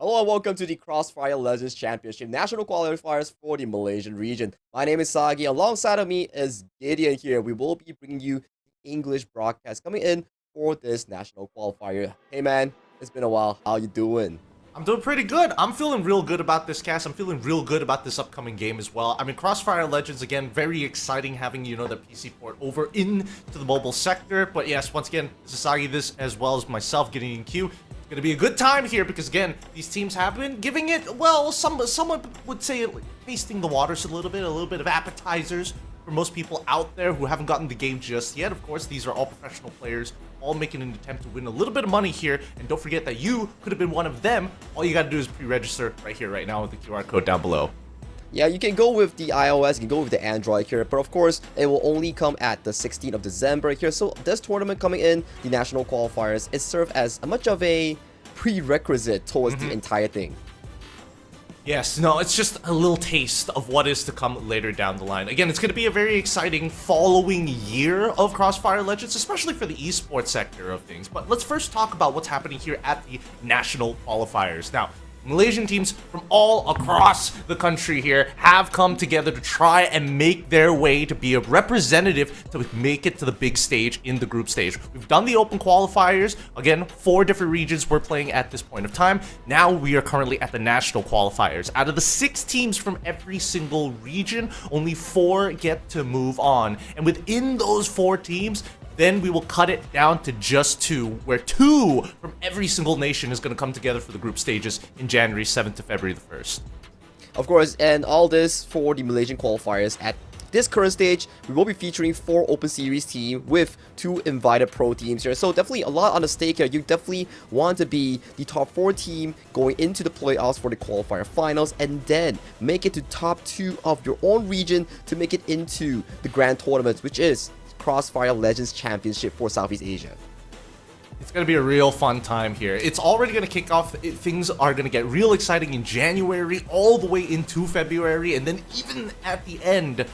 Hello and welcome to the CrossFire Legends Championship National Qualifiers for the Malaysian region. My name is Sagi. Alongside of me is Gideon here. We will be bringing you the English broadcast coming in for this national qualifier. Hey man, it's been a while. How you doing? I'm doing pretty good. I'm feeling real good about this cast. I'm feeling real good about this upcoming game as well. I mean, Crossfire Legends, again, very exciting having, the PC port over into the mobile sector. But yes, once again, Sasagi, this as well as myself getting in queue. It's going to be a good time here because, again, these teams have been giving it, well, someone would say tasting the waters a little bit of appetizers for most people out there who haven't gotten the game just yet. Of course, these are all professional players, all making an attempt to win a little bit of money here. And don't forget that you could have been one of them. All you got to do is pre-register right here, right now with the QR code down below. Yeah, you can go with the iOS, you can go with the Android here, but of course, it will only come at the 16th of December here. So this tournament coming in, the National Qualifiers, it serves as much of a prerequisite towards the entire thing. Yes, no, it's just a little taste of what is to come later down the line. Again, it's going to be a very exciting following year of Crossfire Legends, especially for the esports sector of things. But let's first talk about what's happening here at the National Qualifiers. Now, Malaysian teams from all across the country here have come together to try and make their way to be a representative to make it to the big stage in the group stage. We've done the Open Qualifiers. Again, 4 different regions we're playing at this point of time. Now we are currently at the National Qualifiers. Out of the 6 teams from every single region, only 4 get to move on. And within those 4 teams, then we will cut it down to just 2, where 2 from every single nation is going to come together for the group stages in January 7th to February the 1st. Of course, and all this for the Malaysian qualifiers. At this current stage, we will be featuring 4 Open Series teams with 2 invited pro teams here. So definitely a lot on the stake here. You definitely want to be the top 4 team going into the playoffs for the qualifier finals and then make it to top 2 of your own region to make it into the grand tournament, which is Crossfire Legends Championship for Southeast Asia. It's going to be a real fun time here. It's already going to kick off. Things are going to get real exciting in January, all the way into February, and then even at the end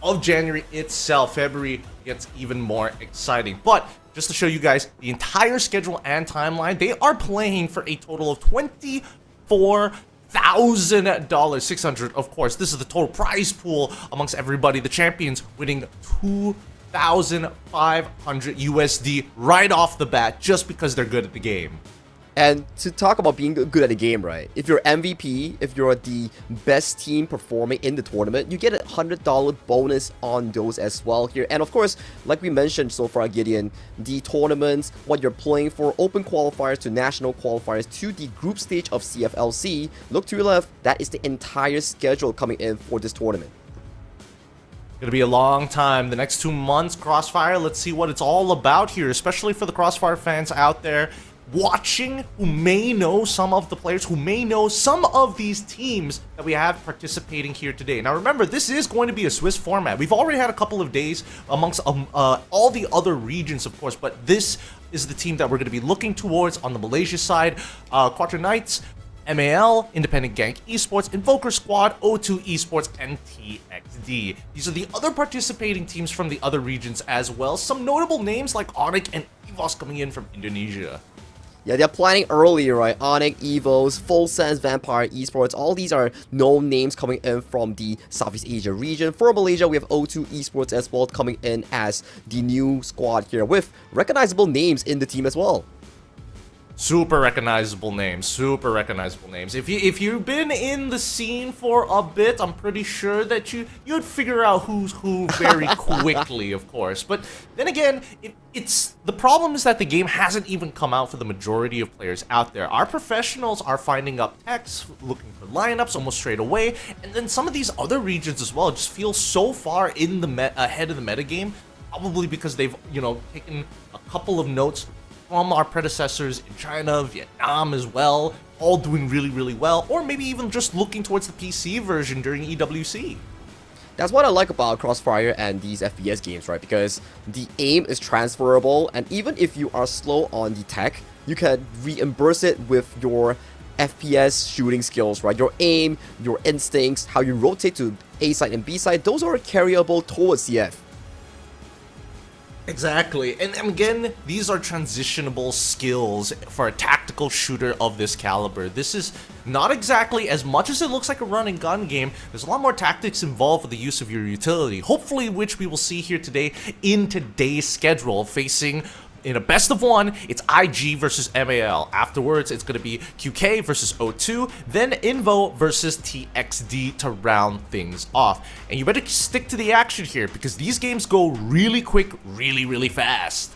of January itself, February gets even more exciting. But just to show you guys the entire schedule and timeline, they are playing for a total of $24,000, 600. Of course, this is the total prize pool amongst everybody. The champions winning $2,500 USD right off the bat just because they're good at the game. And to talk about being good at the game, right? If you're MVP, if you're the best team performing in the tournament, you get a $100 bonus on those as well here. And of course, like we mentioned so far, Gideon, the tournaments, what you're playing for, Open Qualifiers to National Qualifiers to the group stage of CFLC, look to your left, that is the entire schedule coming in for this tournament. Gonna be a long time. The next 2 months, Crossfire, let's see what it's all about here, especially for the Crossfire fans out there watching who may know some of the players, who may know some of these teams that we have participating here today. Now remember, this is going to be a Swiss format. We've already had a couple of days amongst all the other regions, of course, but this is the team that we're going to be looking towards on the Malaysia side. Quattro Knights, MAL, Independent Gang Esports, Invoker Squad, O2 Esports, and TXD. These are the other participating teams from the other regions as well. Some notable names like Onyx and EVOS coming in from Indonesia. Yeah, they're planning early, right? Onyx, EVOS, Full Sense, Vampire Esports, all these are known names coming in from the Southeast Asia region. For Malaysia, we have O2 Esports as well coming in as the new squad here with recognizable names in the team as well. Super recognizable names. If you've been in the scene for a bit, I'm pretty sure that you'd figure out who's who very quickly, of course. But then again, it's the problem is that the game hasn't even come out for the majority of players out there. Our professionals are finding up techs, looking for lineups almost straight away, and then some of these other regions as well just feel so far in the ahead of the metagame, probably because they've taken a couple of notes from our predecessors in China, Vietnam as well, all doing really well, or maybe even just looking towards the PC version during EWC. That's what I like about Crossfire and these FPS games, right? Because the aim is transferable, and even if you are slow on the tech, you can reimburse it with your FPS shooting skills, right? Your aim, your instincts, how you rotate to A side and B side, those are carryable towards CF. Exactly. And again, these are transitionable skills for a tactical shooter of this caliber. This is not exactly, as much as it looks like a run and gun game, there's a lot more tactics involved with the use of your utility. Hopefully, which we will see here today in today's schedule, facing in a best of one, it's IG versus MAL. Afterwards, it's going to be QK versus O2, then Invo versus TXD to round things off. And you better stick to the action here because these games go really quick, really fast.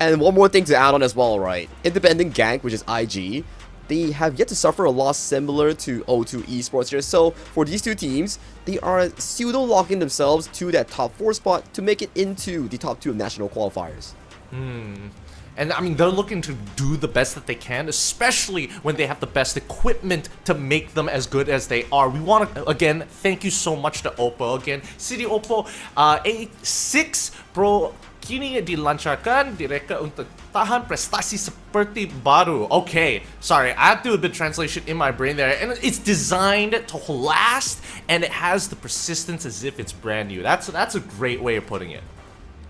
And one more thing to add on as well, right? Independent Gang, which is IG, they have yet to suffer a loss similar to O2 Esports here. So for these two teams, they are pseudo-locking themselves to that top 4 spot to make it into the top 2 of national qualifiers. And I mean, they're looking to do the best that they can, especially when they have the best equipment to make them as good as they are. We want to, again, thank you so much to Oppo. Again, City Oppo, A6 Pro kini dilancarkan direka untuk tahan prestasi seperti baru. Okay, sorry, I have to do a bit of translation in my brain there. And it's designed to last, and it has the persistence as if it's brand new. That's a great way of putting it.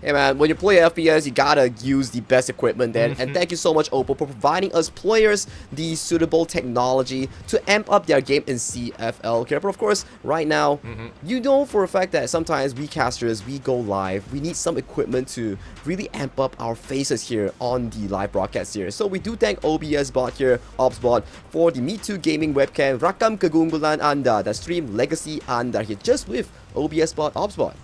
Hey man, when you play FPS, you gotta use the best equipment then. And thank you so much, Oppo, for providing us players the suitable technology to amp up their game in CFL. Okay, but of course, right now, you know for a fact that sometimes we casters, we go live. We need some equipment to really amp up our faces here on the live broadcast here. So we do thank OBS Bot here, ObsBot, for the Me Too Gaming webcam, rakam kegunggulan Anda, the stream legacy Anda here, just with OBS Bot, ObsBot.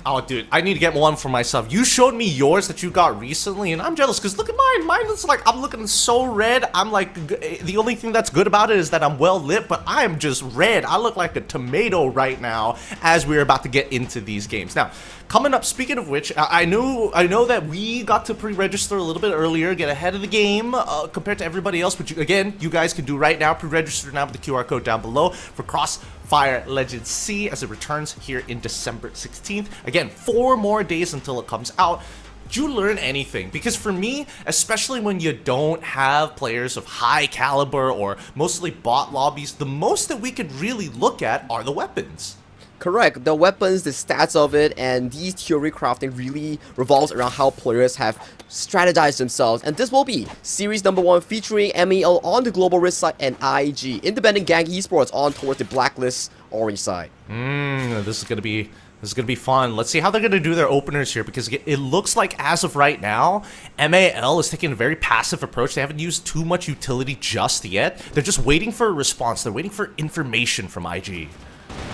Oh, dude, I need to get one for myself. You showed me yours that you got recently, and I'm jealous because look at mine. Mine is like, I'm looking so red. I'm like, the only thing that's good about it is that I'm well lit, but I am just red. I look like a tomato right now as we're about to get into these games. Now, coming up, speaking of which, I know that we got to pre-register a little bit earlier, get ahead of the game compared to everybody else, which again, you guys can do right now. Pre-register now with the QR code down below for CrossFire Legends C as it returns here in December 16th. Again, 4 more days until it comes out. Did you learn anything? Because for me, especially when you don't have players of high caliber or mostly bot lobbies, the most that we could really look at are the weapons. Correct. The weapons, the stats of it, and these theory crafting really revolves around how players have strategized themselves. And this will be series number 1 featuring MEL on the global risk side and IG, Independent Gang Esports on towards the blacklist orange side. This is gonna be fun. Let's see how they're gonna do their openers here because it looks like as of right now, MAL is taking a very passive approach. They haven't used too much utility just yet. They're just waiting for a response. They're waiting for information from IG.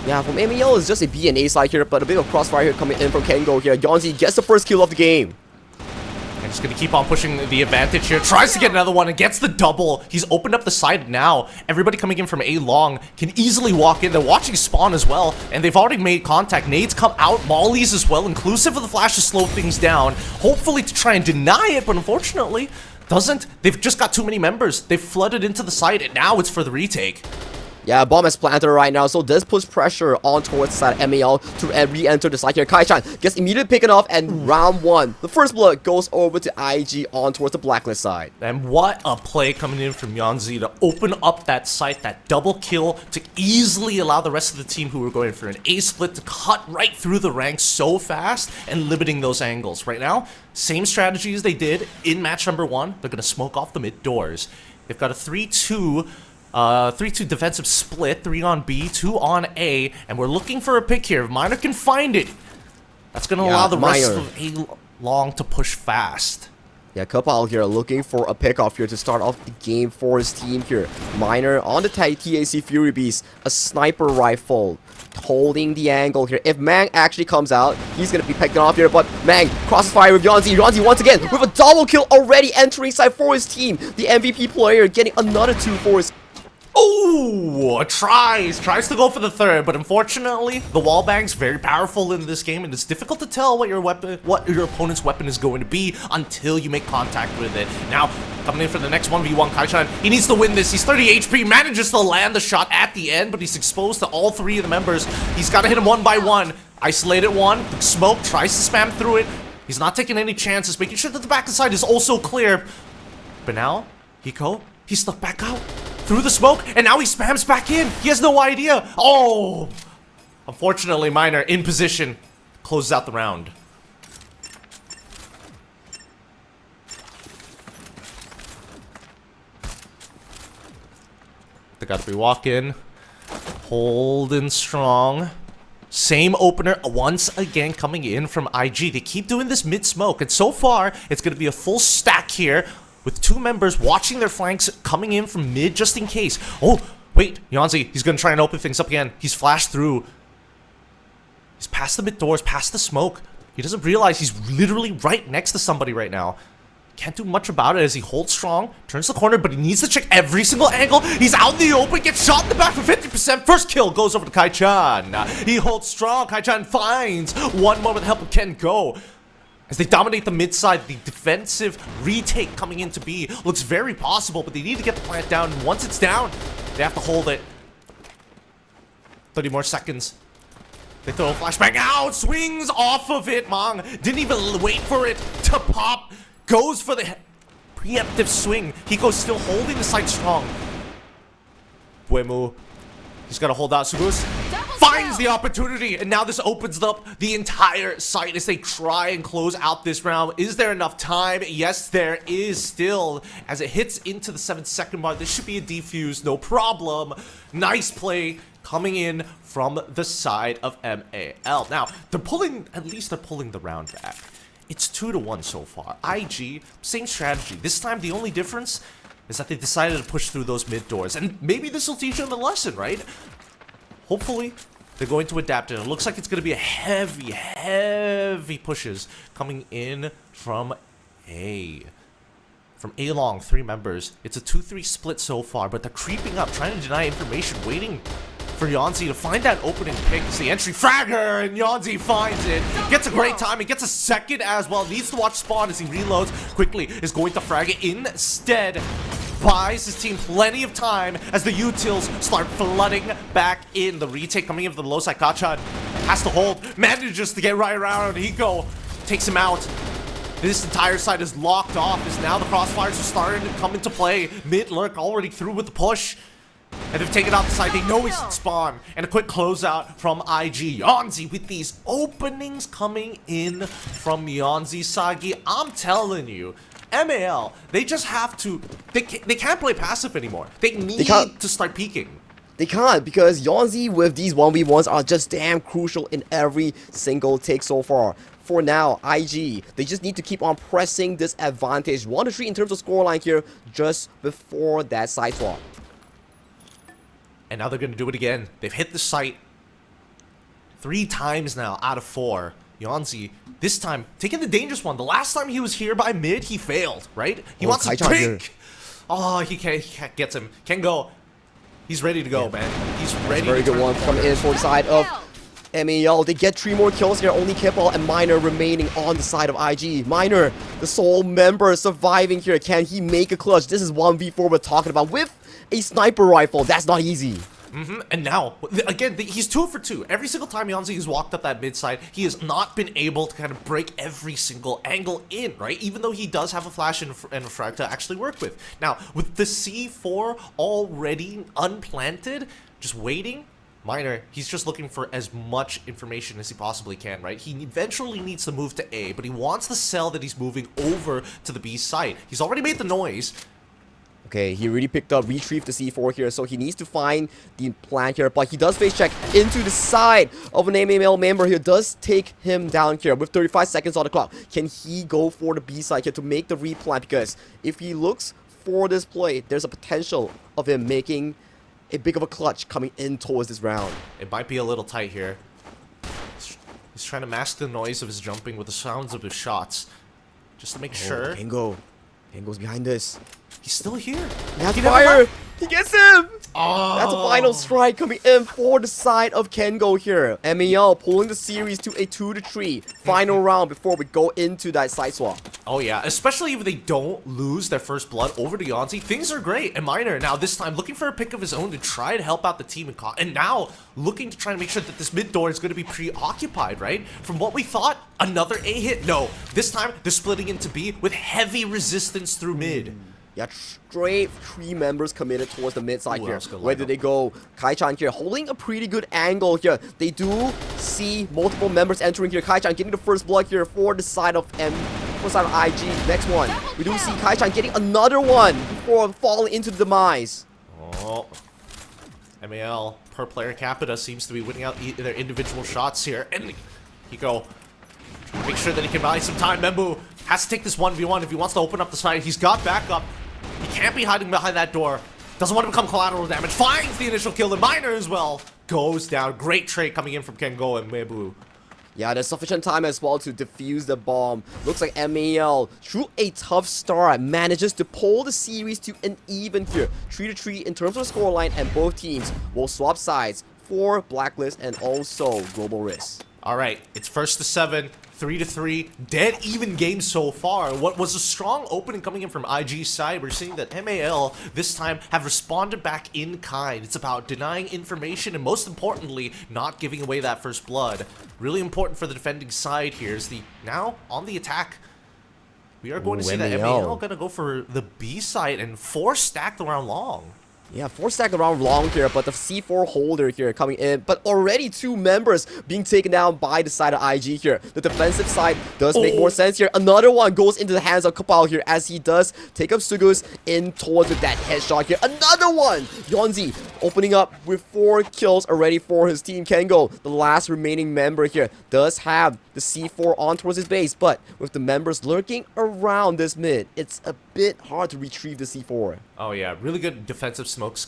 Yeah, from MEL it's just a B and A side here, but a bit of crossfire here coming in from Kengo here. Yonzi gets the first kill of the game. And just gonna keep on pushing the advantage here. Tries to get another one and gets the double. He's opened up the side now. Everybody coming in from A long can easily walk in. They're watching spawn as well, and they've already made contact. Nades come out, mollies as well, inclusive of the flash to slow things down. Hopefully to try and deny it, but unfortunately doesn't. They've just got too many members. They've flooded into the site, and now it's for the retake. Yeah, bomb is planted right now, so this puts pressure on towards the side of MEL to re-enter the side here. Kai-chan gets immediately picked off, and round 1, the first blood goes over to IG on towards the blacklist side. And what a play coming in from Yonzi to open up that site, that double kill, to easily allow the rest of the team who were going for an A split to cut right through the ranks so fast and limiting those angles. Right now, same strategy as they did in match number 1. They're going to smoke off the mid doors. They've got a 3-2 defensive split, 3 on B, 2 on A, and we're looking for a pick here. If Miner can find it, that's going to allow the rest of A long to push fast. Yeah, Kapal here looking for a pickoff here to start off the game for his team here. Miner on the TAC Fury Beast, a sniper rifle, holding the angle here. If Mang actually comes out, he's going to be picked off here, but Mang crosses fire with Yonzi. Yonzi once again with a double kill already entering side for his team. The MVP player getting another 2 for his. Oh, tries to go for the third, but unfortunately, the wallbang's very powerful in this game, and it's difficult to tell what your opponent's weapon is going to be until you make contact with it. Now, coming in for the next 1v1, Kai-chan, he needs to win this. He's 30 HP, manages to land the shot at the end, but he's exposed to all 3 of the members. He's got to hit him 1 by 1. Isolated 1, smoke, tries to spam through it. He's not taking any chances, making sure that the back side is also clear. But now, Hiko, he's stuck back out through the smoke, and now he spams back in. He has no idea. Oh! Unfortunately, Miner in position closes out the round. Gotta be walking. Holding strong. Same opener once again coming in from IG. They keep doing this mid-smoke, and so far, it's going to be a full stack here with 2 members watching their flanks coming in from mid just in case. Oh, wait, Yanzi, he's going to try and open things up again. He's flashed through. He's past the mid doors, past the smoke. He doesn't realize he's literally right next to somebody right now. Can't do much about it as he holds strong, turns the corner, but he needs to check every single angle. He's out in the open, gets shot in the back for 50%. First kill goes over to Kai-chan. He holds strong. Kai-chan finds one more with the help of Ken Go. As they dominate the mid side, the defensive retake coming into B looks very possible, but they need to get the plant down. And once it's down, they have to hold it. 30 more seconds. They throw a flashbang out, swings off of it. Mang didn't even wait for it to pop. Goes for the preemptive swing. He goes still holding the site strong. Buemu, he's got to hold out. Sugus finds the opportunity, and now this opens up the entire site as they try and close out this round. Is there enough time? Yes, there is still. As it hits into the 7-second mark, this should be a defuse, no problem. Nice play coming in from the side of MAL. Now, they're pulling, at least they're pulling the round back. It's 2-1 so far. IG, same strategy. This time, the only difference is that they decided to push through those mid doors. And maybe this will teach them a lesson, right? Hopefully, they're going to adapt it. It looks like it's going to be a heavy pushes coming in from A. From A long, 3 members. It's a 2-3 split so far, but they're creeping up, trying to deny information, waiting for Yanzi to find that opening pick. It's the entry fragger, and Yanzi finds it. Gets a great time. He gets a second as well. Needs to watch spawn as he reloads quickly. Is going to frag it instead. Buys his team plenty of time as the utils start flooding back in. The retake coming in from the low side. Kachan has to hold. Manages to get right around. Hiko takes him out. This entire side is locked off as now the crossfires are starting to come into play. Mid lurk already through with the push. And they've taken out the side. They know he's in spawn. And a quick closeout from IG. Yanzi with these openings coming in from Yanzi Sagi. I'm telling you, MAL, they just have to... They can't play passive anymore. They need to start peaking. They can't, because Yanzi with these 1v1s are just damn crucial in every single take so far. For now, IG, they just need to keep on pressing this advantage. 1-3 in terms of scoreline here, just before that side swap. And now they're going to do it again. They've hit the site 3 times now out of 4. Yanzi, this time, taking the dangerous one. The last time he was here by mid, he failed, right? He wants to pick. Oh, he can't get him. Can go. He's ready to go, man. He's ready. Very good one coming in for the side of MAL. They get 3 more kills here. Only Kipple and Miner remaining on the side of IG. Miner, the sole member surviving here. Can he make a clutch? This is 1v4 we're talking about with a sniper rifle. That's not easy. And now, again, he's 2 for 2. Every single time Yanzi has walked up that mid side, he has not been able to kind of break every single angle in, right? Even though he does have a flash and a frag to actually work with. Now, with the C4 already unplanted, just waiting, Miner, he's just looking for as much information as he possibly can, right? He eventually needs to move to A, but he wants the cell that he's moving over to the B site. He's already made the noise. Okay, he really picked up, retrieved the C4 here, so he needs to find the plant here, but he does face check into the side of an MAL member here, does take him down here with 35 seconds on the clock. Can he go for the B side here to make the replant? Because if he looks for this play, there's a potential of him making a big of a clutch coming in towards this round. It might be a little tight here. He's trying to mask the noise of his jumping with the sounds of his shots, just to make sure. Tango's behind this. He's still here. That's fire! He gets him! Oh. That's a final strike coming in for the side of Kengo here. MAL pulling the series to a 2-3 final round before we go into that side swap. Oh yeah, especially if they don't lose their first blood over to Yanzi, things are great. And Miner now this time looking for a pick of his own to try to help out the team and now looking to try to make sure that this mid door is going to be preoccupied, right? From what we thought, another A hit. No, this time they're splitting into B with heavy resistance through mid. Yeah, straight 3 members committed towards the mid side here. Where did they go? Kai-chan here holding a pretty good angle here. They do see multiple members entering here. Kai-chan getting the first blood here for the side of IG. Next one. We do see Kai-chan getting another one before falling into the demise. Oh. MAL per player capita seems to be winning out their individual shots here. And Hiko, make sure that he can buy some time. Membu has to take this 1v1 if he wants to open up the side. He's got backup. He can't be hiding behind that door. Doesn't want to become collateral damage. Finds the initial kill. The Miner as well goes down. Great trade coming in from Kengo and Membu. Yeah, there's sufficient time as well to defuse the bomb. Looks like MAL, through a tough start, manages to pull the series to an even here. 3-3 in terms of the scoreline, and both teams will swap sides for Blacklist and also Global Risk. All right, it's first to 7, 3-3, dead even game so far. What was a strong opening coming in from IG's side, we're seeing that MAL this time have responded back in kind. It's about denying information and most importantly, not giving away that first blood. Really important for the defending side here is now on the attack. We are going to see that MAL going to go for the B side and 4 stacked around long. Yeah, 4 stacked around long here, but the C4 holder here coming in. But already 2 members being taken down by the side of IG here. The defensive side does make more sense here. Another one goes into the hands of Kapal here as he does take up Sugus in towards with that headshot here. Another one! Yonzi opening up with 4 kills already for his team. Kengo, the last remaining member here, does have the C4 on towards his base. But with the members lurking around this mid, it's a bit hard to retrieve the C4. Oh yeah, really good defensive smokes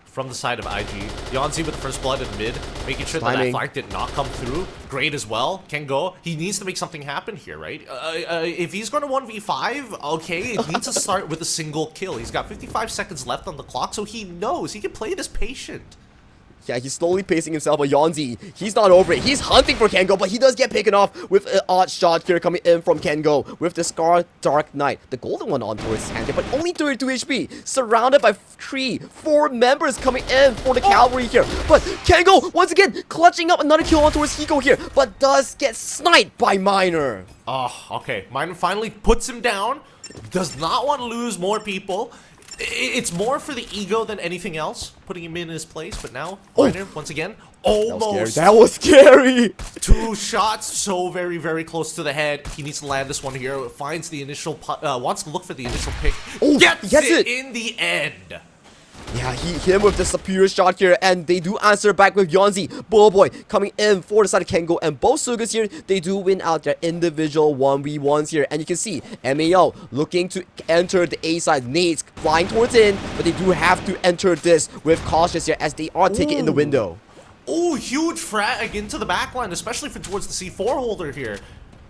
from the side of IG. Yonzi with the first blood in mid, making sure that flank did not come through. Great as well. Kengo, he needs to make something happen here, right? If he's going to 1v5, okay, it needs to start with a single kill. He's got 55 seconds left on the clock, so he knows he can play this patient. Yeah, he's slowly pacing himself, but Yonzi, he's not over it. He's hunting for Kengo, but he does get picked off with an odd shot here coming in from Kengo with the Scar Dark Knight. The golden one on towards his hand here, but only 32 HP. Surrounded by 4 members coming in for the cavalry here. But Kengo, once again, clutching up another kill on towards Hiko here, but does get sniped by Miner. Oh, okay. Miner finally puts him down. Does not want to lose more people. It's more for the ego than anything else, putting him in his place, but now, Miner, once again, almost. That was scary! 2 shots, so very, very close to the head. He needs to land this one here, finds the initial, wants to look for the initial pick. Gets it in the end! Yeah, he hit him with the superior shot here, and they do answer back with Yonzi. Boy coming in for the side of Kengo, and both Sugas here, they do win out their individual 1v1s here. And you can see MAL looking to enter the A side. Nades flying towards in, but they do have to enter this with cautious here as they are taking in the window. Oh, huge frag into the backline, especially for towards the C4 holder here.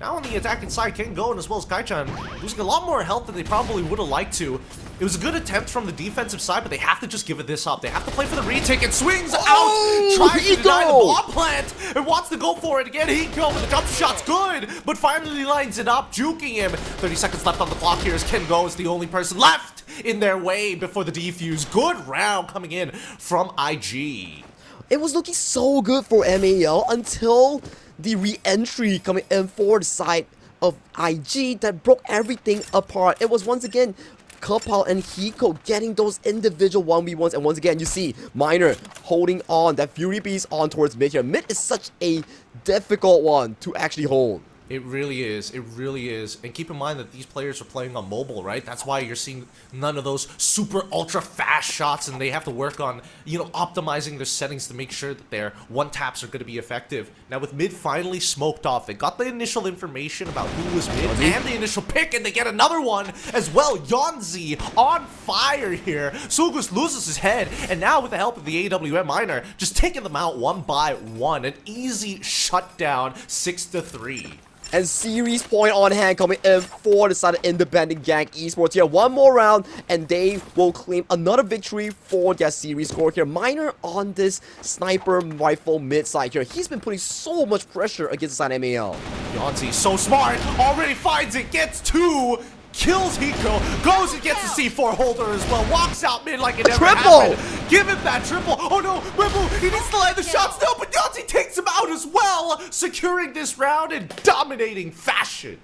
Now on the attacking side, Kengo and as well as Kaichan losing a lot more health than they probably would have liked to. It was a good attempt from the defensive side, but they have to just give it this up. They have to play for the retake and swings out, tries to deny the block plant, and wants to go for it again. Hiko with the jump shot's good, but finally lines it up, juking him. 30 seconds left on the clock here as Kengo is the only person left in their way before the defuse. Good round coming in from IG. It was looking so good for MAL until the re-entry coming in for the side of IG that broke everything apart. It was once again Kapal and Hiko getting those individual 1v1s, and once again you see Miner holding on that Fury Beast on towards mid here. Mid is such a difficult one to actually hold. It really is. It really is. And keep in mind that these players are playing on mobile, right? That's why you're seeing none of those super ultra fast shots, and they have to work on, optimizing their settings to make sure that their one-taps are going to be effective. Now with mid finally smoked off, they got the initial information about who was mid and the initial pick, and they get another one as well. Yonzi on fire here. Sugus loses his head, and now with the help of the AWM Miner, just taking them out one by one. An easy shutdown, 6-3. And series point on hand coming in for the side of Independent Gang Esports here. One more round and they will claim another victory for their series score here. Miner on this sniper rifle mid side here. He's been putting so much pressure against the side of MAL. Yonzi, so smart, already finds it, gets 2. Kills Hiko, goes and gets the C4 holder as well, walks out mid like it never happened. Give him that triple. Oh no, Rimble, he needs to land the shots still, but Yonzi takes him out as well, securing this round in dominating fashion.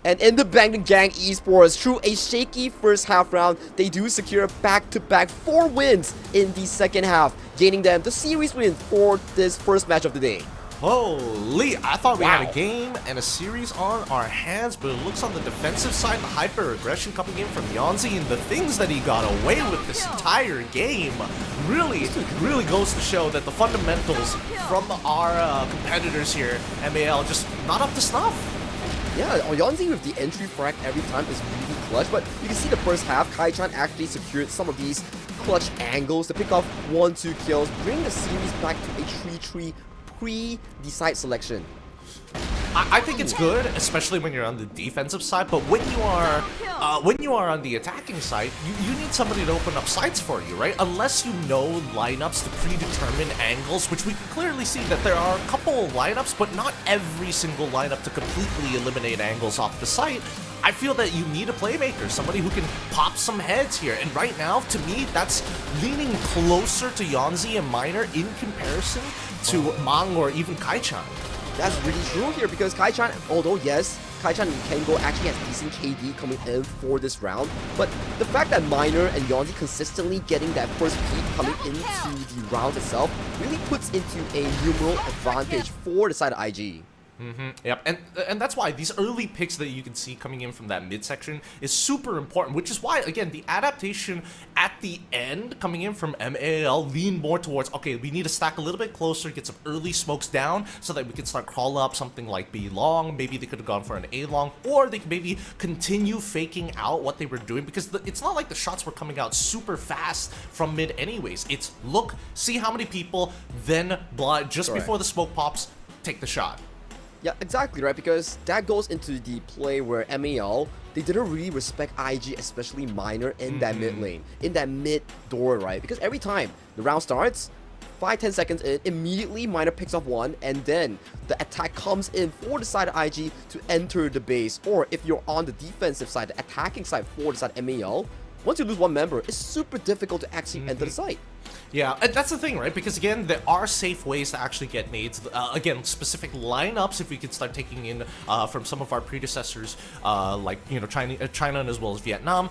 And in the Independent Gang Esports, through a shaky first half round, they do secure back-to-back 4 wins in the second half, gaining them the series win for this first match of the day. Holy, I thought we had Wow. a game and a series on our hands, but it looks on the defensive side, the hyper-aggression coming in from Yanzi and the things that he got away with this entire game really goes to show that the fundamentals from our competitors here, MAL, just not up to snuff. Yeah, Oyonzi with the entry frag every time is really clutch, but you can see the first half, Kai-chan actually secured some of these clutch angles to pick off 1-2 kills, bring the series back to a 3-3 pre-decide selection. I think it's good, especially when you're on the defensive side. But when you are on the attacking side, you need somebody to open up sights for you, right? Unless you know lineups to predetermine angles, which we can clearly see that there are a couple of lineups, but not every single lineup to completely eliminate angles off the site. I feel that you need a playmaker, somebody who can pop some heads here. And right now, to me, that's leaning closer to Yanzi and Minor in comparison to Mang or even Kai-chan. That's really true here because Kai-chan, although yes, Kai-chan and Kengo actually has decent KD coming in for this round, but the fact that Minor and Yanzi consistently getting that first peak coming into the round itself really puts into a numeral advantage for the side of IG. Yep, and that's why these early picks that you can see coming in from that midsection is super important, which is why, again, the adaptation at the end coming in from MAL lean more towards, okay, we need to stack a little bit closer, get some early smokes down so that we can start crawl up something like B long. Maybe they could have gone for an A long, or they could maybe continue faking out what they were doing, because it's not like the shots were coming out super fast from mid anyways. It's look, see how many people, then blind just Correct. before the smoke pops, take the shot. Yeah, exactly, right? Because that goes into the play where MAL, they didn't really respect IG, especially Minor, in that mid lane, in that mid door, right? Because every time the round starts, 5-10 seconds in, immediately Minor picks off one, and then the attack comes in for the side of IG to enter the base. Or if you're on the defensive side, the attacking side for the side of MAL, once you lose one member, it's super difficult to actually enter the site. Yeah, and that's the thing, right? Because again, there are safe ways to actually get nades. Again, specific lineups, if we could start taking in from some of our predecessors, like, you know, China as well as Vietnam,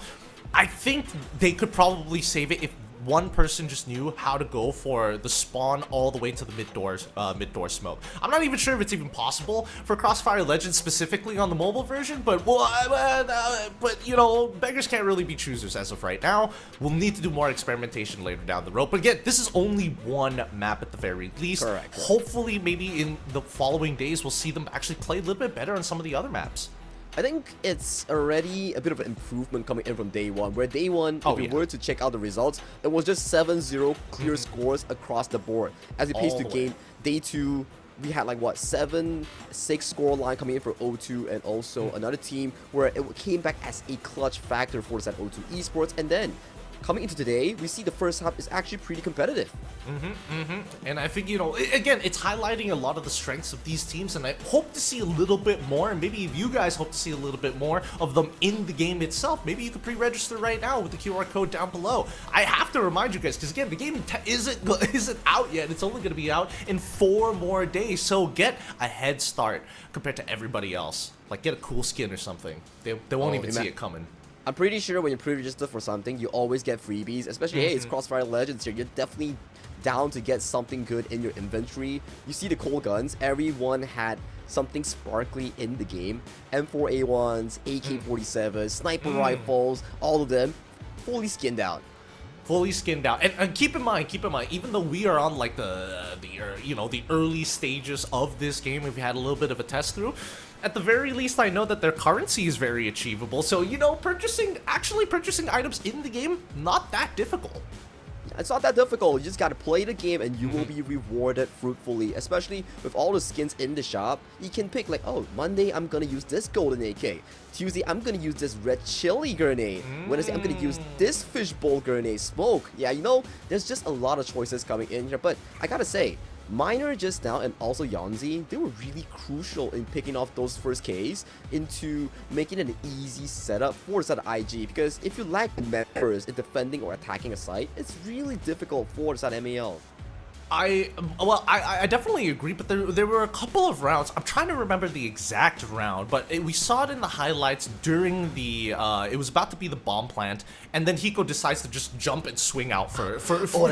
I think they could probably save it if one person just knew how to go for the spawn all the way to the mid door smoke. I'm not even sure if it's even possible for CrossFire Legends specifically on the mobile version, but but you know, beggars can't really be choosers as of right now. We'll need to do more experimentation later down the road. But again, this is only one map at the very least. Correct. Hopefully, maybe in the following days, we'll see them actually play a little bit better on some of the other maps. I think it's already a bit of an improvement coming in from day one, where day one, if we were to check out the results, it was just 7-0 clear scores across the board. As opposed to game day two, we had like what, 7-6 score line coming in for O2, and also another team where it came back as a clutch factor for that O2 Esports. And then coming into today, we see the first half is actually pretty competitive. And I think, you know, again, it's highlighting a lot of the strengths of these teams, and I hope to see a little bit more, and maybe if you guys hope to see a little bit more of them in the game itself, maybe you could pre-register right now with the QR code down below. I have to remind you guys, because again, the game isn't out yet. It's only going to be out in 4 more days, so get a head start compared to everybody else. Like, get a cool skin or something. They won't even see it coming. I'm pretty sure when you pre-register for something, you always get freebies, especially, hey, it's CrossFire Legends here. You're definitely down to get something good in your inventory. You see the cool guns, everyone had something sparkly in the game. M4A1s, AK-47s, sniper rifles, all of them fully skinned out. Fully skinned out, and keep in mind, even though we are on like you know, the early stages of this game, we've had a little bit of a test through. At the very least, I know that their currency is very achievable. So, you know, actually purchasing items in the game, not that difficult. It's not that difficult. You just gotta play the game and you will be rewarded fruitfully. Especially with all the skins in the shop, you can pick like, oh, Monday I'm gonna use this golden AK. Tuesday I'm gonna use this red chili grenade. Wednesday I'm gonna use this fishbowl grenade smoke. Yeah, you know, there's just a lot of choices coming in here. But I gotta say, Minor just now and also Yanzi, they were really crucial in picking off those first Ks into making an easy setup for the side of IG, because if you lack members in defending or attacking a site, it's really difficult for the side of MAL. I definitely agree, but there were a couple of rounds. I'm trying to remember the exact round, but we saw it in the highlights during the. It was about to be the bomb plant, and then Hiko decides to just jump and swing out for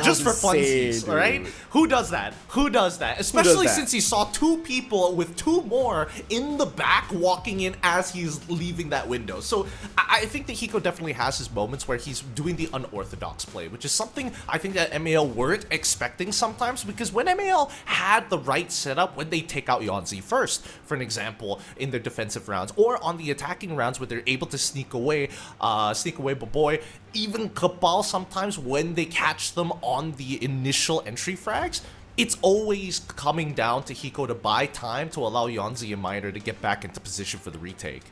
just for funsies, right? Who does that? Who does that? Especially since he saw two people with two more in the back walking in as he's leaving that window. So I think that Hiko definitely has his moments where he's doing the unorthodox play, which is something I think that MAL weren't expecting sometimes, because when MAL had the right setup, when they take out Yonzi first, for an example, in their defensive rounds, or on the attacking rounds where they're able to sneak away Baboy, even Kabal sometimes when they catch them on the initial entry frags, it's always coming down to Hiko to buy time to allow Yonzi and Miner to get back into position for the retake.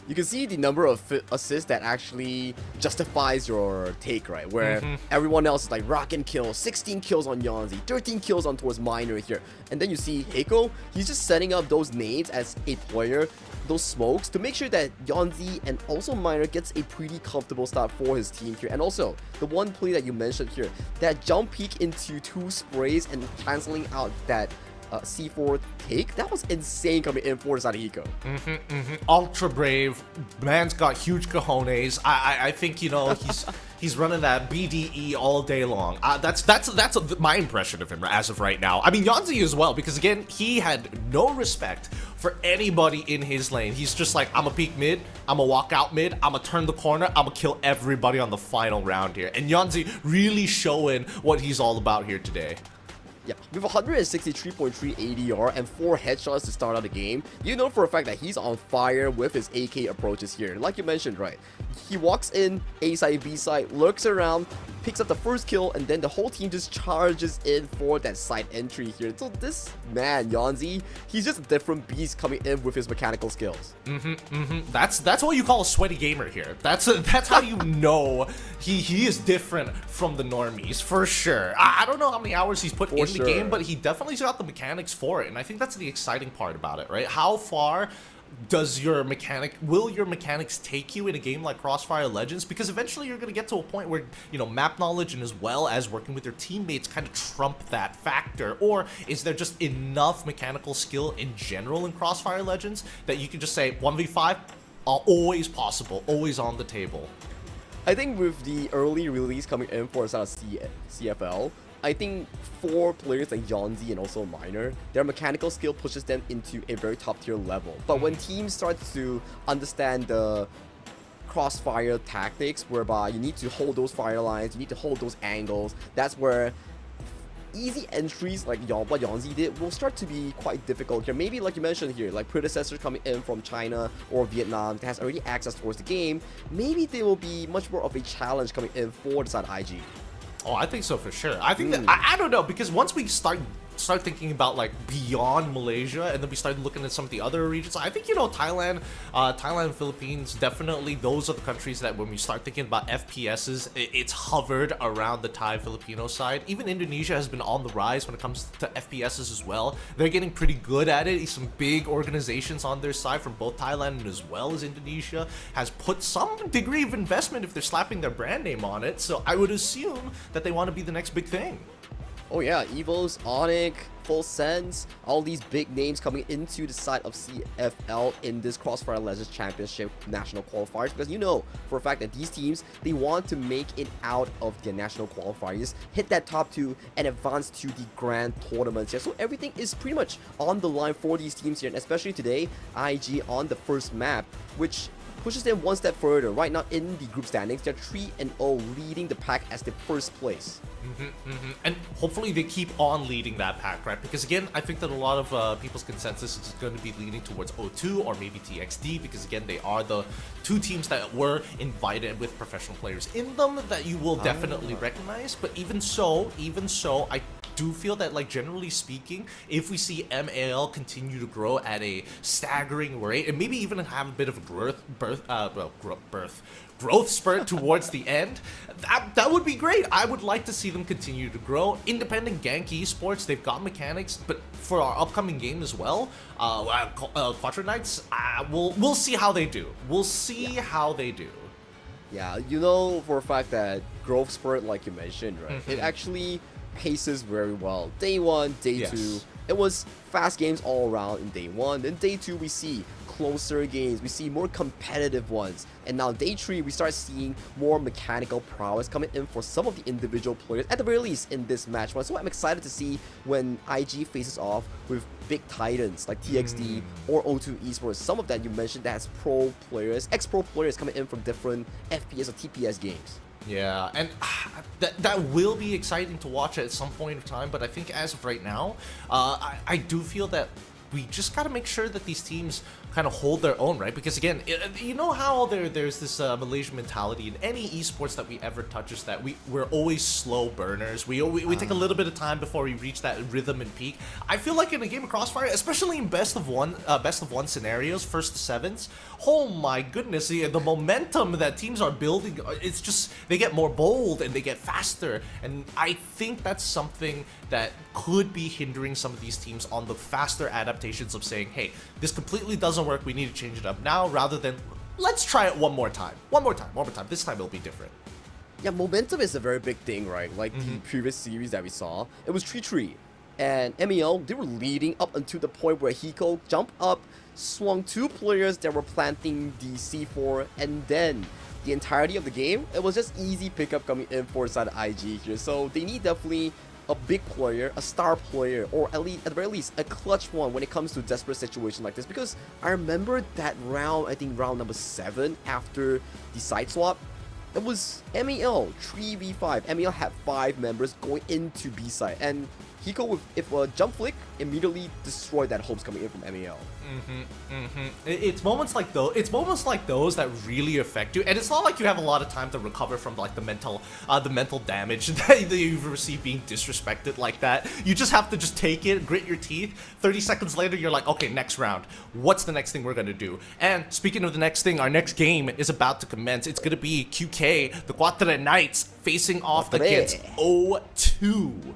You can see the number of assists that actually justifies your take, right? Where everyone else is like rockin' kills, 16 kills on Yonzi, 13 kills on towards Miner here. And then you see Hiko, he's just setting up those nades as a player, those smokes, to make sure that Yonzi and also Miner gets a pretty comfortable start for his team here. And also, the one play that you mentioned here, that jump peek into 2 sprays and cancelling out that C4 take, that was insane coming in for the side of Hiko. Ultra brave, man's got huge cojones. I think, you know, he's running that BDE all day long. That's my impression of him as of right now. I mean, Yonzi as well, because again, he had no respect for anybody in his lane. He's just like, I'm a peek mid, I'm a walk out mid, I'm a turn the corner, I'm a kill everybody on the final round here. And Yonzi really showing what he's all about here today. Yeah, with 163.3 ADR and 4 headshots to start out the game, you know for a fact that he's on fire with his AK approaches here. Like you mentioned, right? He walks in, A side, B side, lurks around, picks up the first kill, and then the whole team just charges in for that side entry here. So this man, Yonzi, he's just a different beast coming in with his mechanical skills. That's what you call a sweaty gamer here. That's how you know he is different from the normies, for sure. I don't know how many hours he's put in the game, but he definitely's got the mechanics for it, and I think that's the exciting part about it, right? How far will your mechanics take you in a game like CrossFire Legends? Because eventually you're going to get to a point where, you know, map knowledge and as well as working with your teammates kind of trump that factor. Or is there just enough mechanical skill in general in CrossFire Legends that you can just say 1v5, always possible, always on the table? I think with the early release coming in for CFL, I think 4 players like Yonzi and also Miner, their mechanical skill pushes them into a very top tier level. But when teams start to understand the crossfire tactics, whereby you need to hold those fire lines, you need to hold those angles, that's where easy entries like what Yonzi did will start to be quite difficult here. Maybe like you mentioned here, like predecessors coming in from China or Vietnam that has already access towards the game, maybe they will be much more of a challenge coming in for the side IG. Oh, I think so for sure. I think that I don't know, because once we start thinking about like beyond Malaysia, and then we start looking at some of the other regions, I think, you know, Thailand and Philippines, definitely those are the countries that when we start thinking about FPSs, it's hovered around the Thai Filipino side. Even Indonesia has been on the rise when it comes to FPSs as well. They're getting pretty good at it. Some big organizations on their side from both Thailand and as well as Indonesia has put some degree of investment if they're slapping their brand name on it. So I would assume that they want to be the next big thing. Oh yeah, Evos, Onyx, Full Sense, all these big names coming into the side of CFL in this CrossFire Legends Championship National Qualifiers, because you know for a fact that these teams, they want to make it out of their National Qualifiers, hit that top 2, and advance to the grand tournaments here. So everything is pretty much on the line for these teams here, and especially today, IG on the first map, which pushes them one step further. Right now in the group standings, they're 3-0, leading the pack as the first place. And hopefully they keep on leading that pack, right? Because again, I think that a lot of people's consensus is going to be leaning towards O2 or maybe TXD, because again, they are the 2 teams that were invited with professional players in them that you will definitely recognize. But even so, I do feel that, like, generally speaking, if we see MAL continue to grow at a staggering rate and maybe even have a bit of a growth spurt towards the end, that would be great. I would like to see them continue to grow. Independent Gank Esports, they've got mechanics, but for our upcoming game as well, Quattro Knights, we'll see how they do. We'll see how they do. Yeah, you know for a fact that growth spurt, like you mentioned, right? It actually paces very well. Day 1, day 2, it was fast games all around in day 1. Then day 2, we see closer games, we see more competitive ones, and now day 3 we start seeing more mechanical prowess coming in for some of the individual players at the very least in this match one. So I'm excited to see when IG faces off with big titans like TXD or O2 Esports. Some of that you mentioned that has pro players, ex-pro players coming in from different FPS or TPS games. Yeah, and that will be exciting to watch at some point in time, but I think as of right now, I do feel that we just got to make sure that these teams kind of hold their own, right? Because again, you know how there's this Malaysian mentality in any esports that we ever touch is that we're always slow burners. We take a little bit of time before we reach that rhythm and peak. I feel like in a game of Crossfire, especially in best of one scenarios, first to sevens, oh my goodness, the momentum that teams are building, it's just, they get more bold and they get faster. And I think that's something that could be hindering some of these teams on the faster adaptations of saying, hey, this completely doesn't work, we need to change it up now, rather than let's try it one more time, this time it'll be different. Yeah, momentum is a very big thing, right? Like the previous series that we saw, it was 3-3, and MEL, they were leading up until the point where Hiko jumped up, swung 2 players that were planting the C4, and then the entirety of the game, it was just easy pickup coming in for side IG here. So they need definitely a big player, a star player, or at the very least a clutch one when it comes to desperate situation like this. Because I remember that round, I think round number 7 after the side swap, it was MEL 3v5. MEL had 5 members going into B side, and Hiko with if a jump flick immediately destroyed that hopes coming in from MEL. It's moments like those. It's moments like those that really affect you, and it's not like you have a lot of time to recover from like the mental damage that you've received being disrespected like that. You just have to just take it, grit your teeth. 30 seconds later, you're like, okay, next round. What's the next thing we're gonna do? And speaking of the next thing, our next game is about to commence. It's gonna be QK, the Quattro Knights, facing off against O2.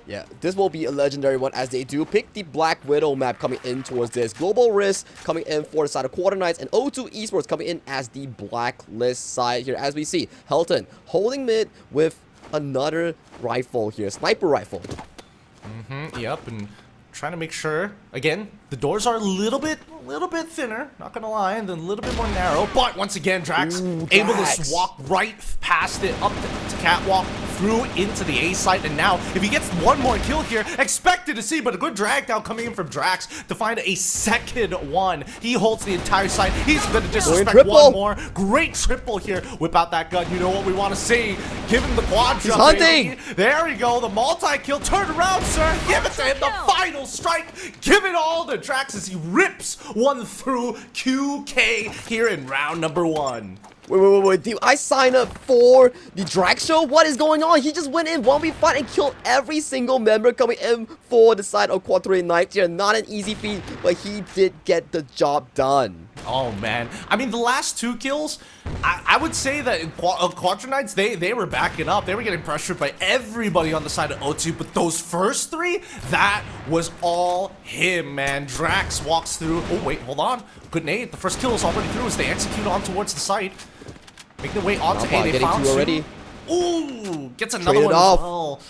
Yeah, this will be a legendary one as they do pick the Black Widow map coming in towards this. Global Risk coming in for the side of Quattro Knights, and O2 Esports coming in as the Blacklist side here. As we see, Helton holding mid with another rifle here, sniper rifle. Yep, and trying to make sure, again, the doors are a little bit thinner, not gonna lie, and then a little bit more narrow, but once again, Drax able to walk right past it, up to catwalk, through into the A site, and now, if he gets one more kill here, expected to see, but a good drag down coming in from Drax to find a second one. He holds the entire site, he's gonna disrespect one more, great triple here, whip out that gun, you know what we want to see, give him the quad jump, hunting! There we go, the multi-kill, turn around, sir, give it to him, the final strike, give it all to Drax as he rips one through QK here in round number 1. Wait, did I sign up for the drag show? What is going on? He just went in 1v5 and killed every single member coming in for the side of Quattro Knights here. Not an easy feat, but he did get the job done. Oh man, I mean the last 2 kills, I would say that Quattro Knights, they were backing up. They were getting pressured by everybody on the side of O2, but those first 3, that was all him, man. Drax walks through. Oh wait, hold on. Good nade. The first kill is already through as they execute on towards the site. Make their way onto A. They found 2 already. Ooh, gets another one as well.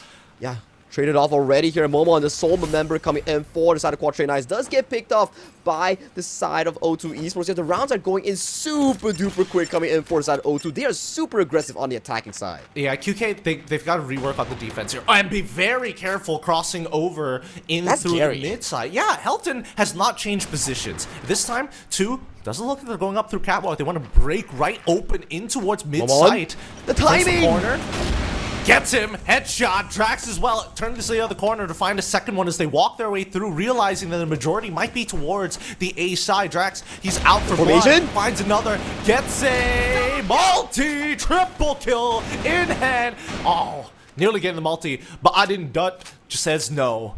Yeah. Traded off already here. Momo on the sole member coming in for the side of Quattro Knights does get picked off by the side of O2 Esports. The rounds are going in super duper quick coming in for the side of O2. They are super aggressive on the attacking side. Yeah, QK, they've got to rework on the defense here. And be very careful crossing over in through the mid side. Yeah, Helton has not changed positions. This time, 2 doesn't look like they're going up through catwalk. They want to break right open in towards mid side. The timing! Corner. Gets him, headshot, Drax as well, turn to the other corner to find a second one as they walk their way through, realizing that the majority might be towards the A side. Drax, he's out for blood, finds another, gets a triple kill in hand. Oh, nearly getting the multi, but Adin Dutt just says no.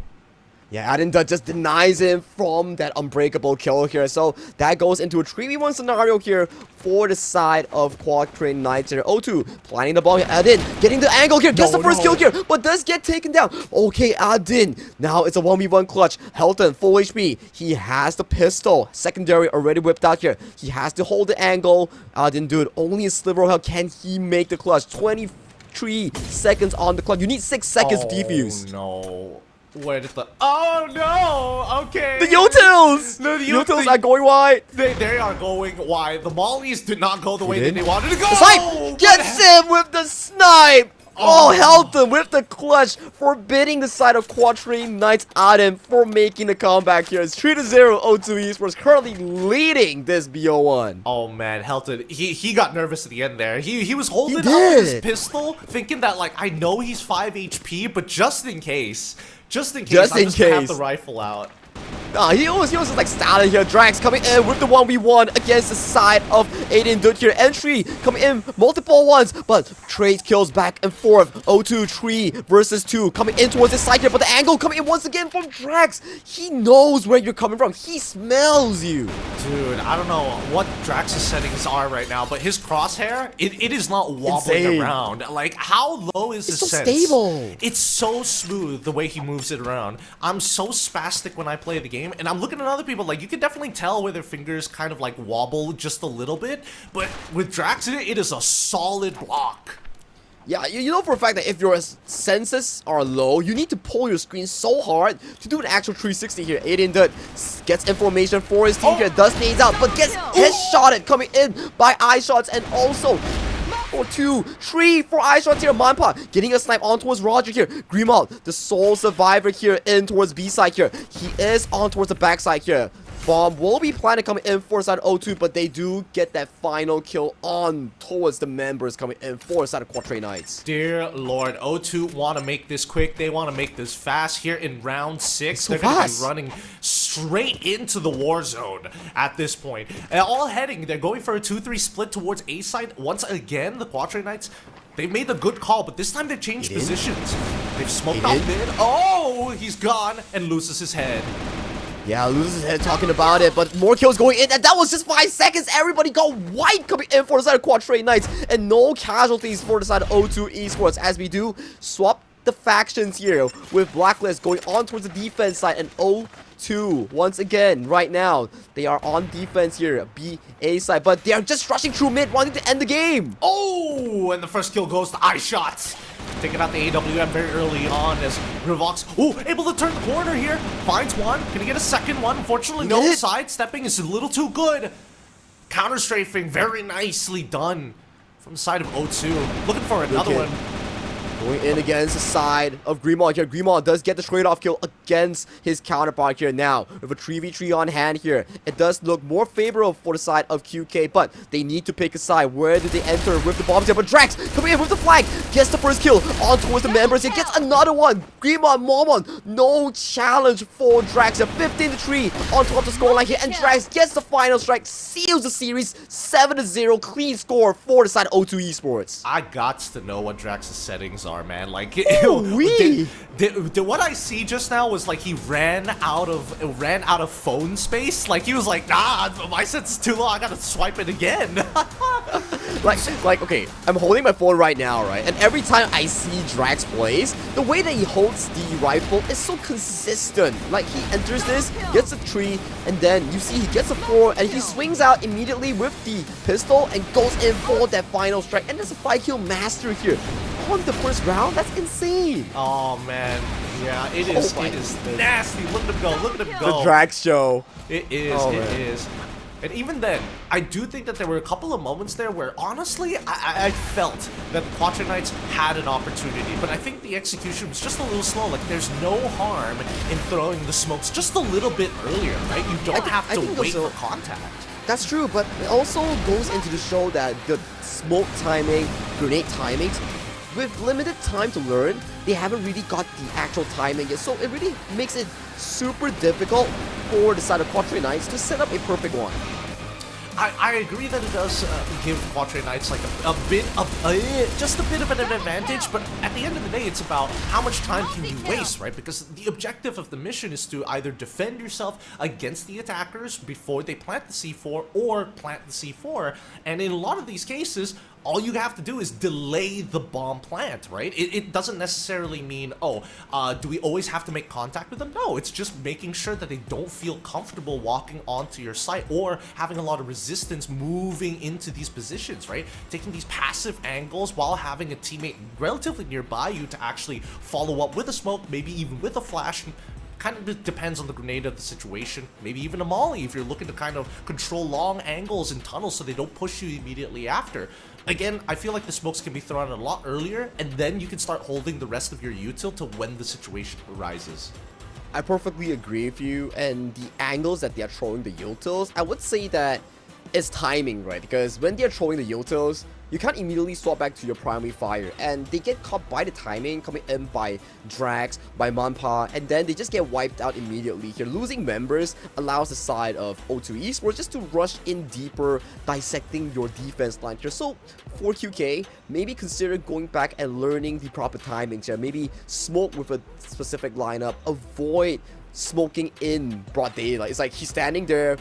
Yeah, Adin Dutt just denies him from that unbreakable kill here. So that goes into a 3v1 scenario here for the side of Quattro Knights here. O2 planning the ball here. Adin getting the angle here. Gets the first kill here, but does get taken down. Okay, Adin. Now it's a 1v1 clutch. Helton, full HP. He has the pistol. Secondary already whipped out here. He has to hold the angle. Adin, dude, only a sliver of health. Can he make the clutch? 3 seconds on the clock. You need 6 seconds to defuse. No. Where did the... Oh no! Okay. The Yotils! No, the Yotils are going wide. They are going wide. The Mollies did not go the way that they wanted to go. The snipe gets him with the snipe. Oh, Helton with the clutch, forbidding the side of Quatrain Knights Adam for making the comeback here. It's 3-0 O2 Esports currently leading this BO1. Oh man, Helton, he got nervous at the end there. He was holding up his pistol, thinking that like, I know he's 5 HP, but just in case, I'm just gonna have the rifle out. He was just like styling here. Drax coming in with the 1v1 against the side of Aiden Dutt here. Entry coming in multiple ones, but trade kills back and forth. O2 3 versus 2 coming in towards this side here, but the angle coming in once again from Drax. He knows where you're coming from. He smells you. Dude, I don't know what Drax's settings are right now, but his crosshair, it is not wobbling around. Like, how low is his sense? It's so stable. It's so smooth the way he moves it around. I'm so spastic when I play the game, and I'm looking at other people, like, you can definitely tell where their fingers kind of like wobble just a little bit, but with Drax in it, it is a solid block. Yeah, you know for a fact that if your senses are low, you need to pull your screen so hard to do an actual 360 here. Aiden Dutt gets information for his team here, does nades out, but gets headshotted coming in by eye shots, and also for 2, 3, 4 eye shots here. Manpa getting a snipe on towards Roger here. Grimald, the sole survivor here, in towards B side here. He is on towards the backside here. Bomb will be planning coming in for side O2, but they do get that final kill on towards the members coming in for side of Quatrain Knights. Dear Lord, O2 want to make this quick. They want to make this fast here in round 6. So they're going to be running straight into the war zone at this point. And all heading, they're going for a 2-3 split towards A side. Once again, the Quatrain Knights, they made a good call, but this time they've changed positions. They've smoked out mid. Oh, he's gone and loses his head. Yeah, loses his head talking about it, but more kills going in, and that was just 5 seconds. Everybody got white coming in for the side of Quatrain Knights, and no casualties for the side of O2 Esports, as we do swap the factions here with Blacklist going on towards the defense side, and O2 once again right now they are on defense here, BA side, but they are just rushing through mid, wanting to end the game. Oh, and the first kill goes to eye shots. Taking out the AWM very early on as Rivox, able to turn the corner here. Finds one. Can he get a second one? Unfortunately, no. Sidestepping is a little too good. Counter strafing, very nicely done from the side of O2. Looking for another one. Going in against the side of Grimald here. Grimald does get the trade-off kill against his counterpart here now. With a 3v3 on hand here, it does look more favorable for the side of QK, but they need to pick a side. Where do they enter with the bombs here? But Drax coming in with the flag, gets the first kill on towards the members here, gets another one. Grimald, Momon, no challenge for Drax here. 15-3 on top of the scoreline here, and Drax gets the final strike, seals the series, 7-0, clean score for the side of O2 Esports. I got to know what Drax's settings are, man. Like, what I see just now was like he ran out of phone space. Like, he was like, nah, my sense is too low, I gotta swipe it again. like okay, I'm holding my phone right now, right? And every time I see Drax plays, the way that he holds the rifle is so consistent. Like, he enters this, gets a 3, and then you see he gets a 4, and he swings out immediately with the pistol and goes in for that final strike. And there's a 5-kill master here on the first round. That's insane. Oh man, yeah, it is nasty. Look at him go, look at him go. The Drax show. It is, it is. And even then, I do think that there were a couple of moments there where, honestly, I felt that the Quatrain Knights had an opportunity, but I think the execution was just a little slow. Like, there's no harm in throwing the smokes just a little bit earlier, right? You don't have to wait for contact. That's true, but it also goes into the show that the smoke timing, grenade timings, with limited time to learn, they haven't really got the actual timing yet, so it really makes it super difficult for the side of Quatrain Knights to set up a perfect one. I agree that it does give Quatrain Knights like just a bit of an advantage, but at the end of the day, it's about how much time can you waste, right? Because the objective of the mission is to either defend yourself against the attackers before they plant the C4 or plant the C4, and in a lot of these cases, all you have to do is delay the bomb plant, right? It doesn't necessarily mean, do we always have to make contact with them? No, it's just making sure that they don't feel comfortable walking onto your site or having a lot of resistance resistance moving into these positions, right? Taking these passive angles while having a teammate relatively nearby you to actually follow up with a smoke, maybe even with a flash. Kind of depends on the grenade of the situation. Maybe even a molly if you're looking to kind of control long angles and tunnels so they don't push you immediately after. Again, I feel like the smokes can be thrown a lot earlier, and then you can start holding the rest of your util to when the situation arises. I perfectly agree with you, and the angles that they are throwing the utils, I would say that it's timing, right? Because when they're throwing the utils, you can't immediately swap back to your primary fire, and they get caught by the timing coming in by Drax, by Manpa, and then they just get wiped out immediately. Here, losing members allows the side of O2 Esports just to rush in deeper, dissecting your defense line here. So for QK, maybe consider going back and learning the proper timings here. Maybe smoke with a specific lineup, avoid smoking in broad daylight. It's like he's standing there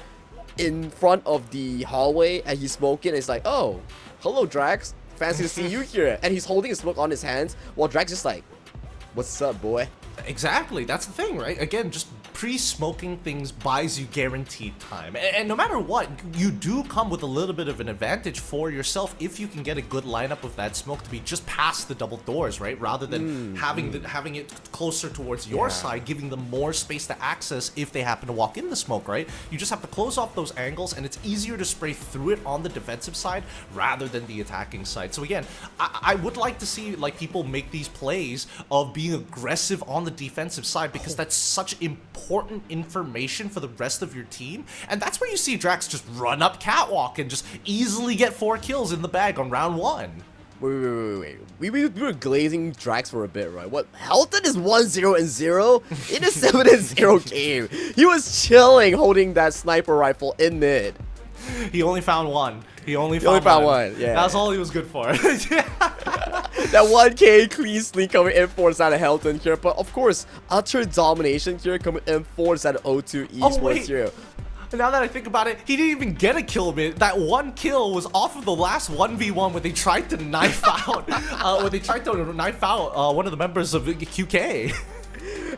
in front of the hallway and he's smoking, and it's like, oh, hello Drax, fancy to see you here. And he's holding his smoke on his hands while Drax just like, what's up, boy? Exactly, that's the thing, right? Again, just pre-smoking things buys you guaranteed time. And no matter what, you do come with a little bit of an advantage for yourself if you can get a good lineup of that smoke to be just past the double doors, right? Rather than having it closer towards your side, giving them more space to access if they happen to walk in the smoke, right? You just have to close off those angles, and it's easier to spray through it on the defensive side rather than the attacking side. So again, I would like to see like people make these plays of being aggressive on the defensive side, because that's such important information for the rest of your team. And that's where you see Drax just run up catwalk and just easily get 4 kills in the bag on round 1. Wait. We were glazing Drax for a bit, right? What? Helton is 1-0-0 in a 7-0 game. He was chilling holding that sniper rifle in mid. He only found one. He only found one. Yeah. That's all he was good for. That 1k clean sneak coming in for side of Helton here, but of course, utter domination here coming in for side of O2 Esports here. Now that I think about it, he didn't even get a kill, man. That one kill was off of the last 1v1 where they tried to knife out, one of the members of QK.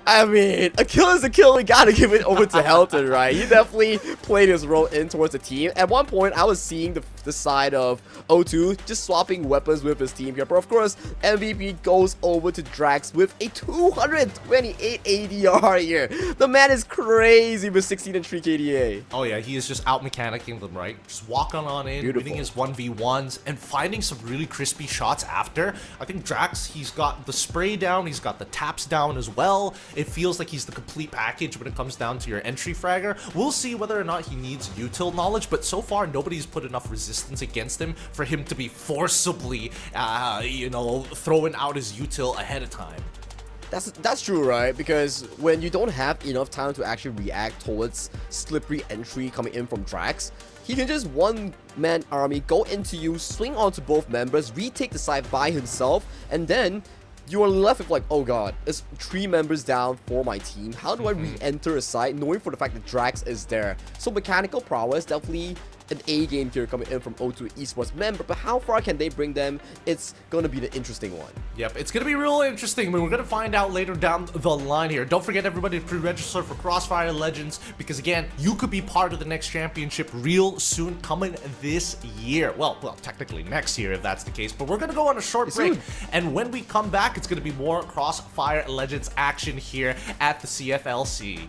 I mean, a kill is a kill. We gotta give it over to Helton, right? He definitely played his role in towards the team. At one point, I was seeing the side of O2 just swapping weapons with his team here. But of course, MVP goes over to Drax with a 228 ADR here. The man is crazy with 16 and 3 KDA. Oh yeah, he is just out mechanicking them, right? Just walking on in, winning his 1v1s, and finding some really crispy shots after. I think Drax, he's got the spray down, he's got the taps down as well. It feels like he's the complete package when it comes down to your entry fragger. We'll see whether or not he needs util knowledge, but so far nobody's put enough resistance against him for him to be forcibly, throwing out his util ahead of time. That's true, right? Because when you don't have enough time to actually react towards slippery entry coming in from Drax, he can just one-man army go into you, swing onto both members, retake the side by himself, and then you are left with like, oh god, it's 3 members down for my team. How do I re-enter a site knowing for the fact that Drax is there? So mechanical prowess, definitely an A game here coming in from O2 Esports member, but how far can they bring them? It's going to be the interesting one. Yep, it's going to be real interesting. I mean, we're going to find out later down the line here. Don't forget everybody to pre-register for CrossFire Legends, because again, you could be part of the next championship real soon, coming this year. Well, technically next year if that's the case, but we're going to go on a short break. And when we come back, it's going to be more CrossFire Legends action here at the CFLC.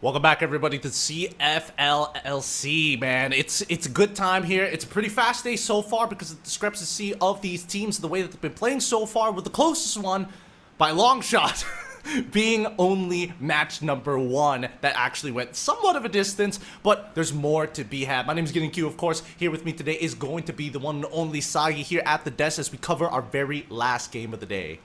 Welcome back, everybody, to CFLLC, man. It's a good time here. It's a pretty fast day so far because of the discrepancy of these teams, the way that they've been playing so far, with the closest one by a long shot being only match number 1 that actually went somewhat of a distance, but there's more to be had. My name is Getting Q, of course. Here with me today is going to be the one and only Sagi here at the desk as we cover our very last game of the day.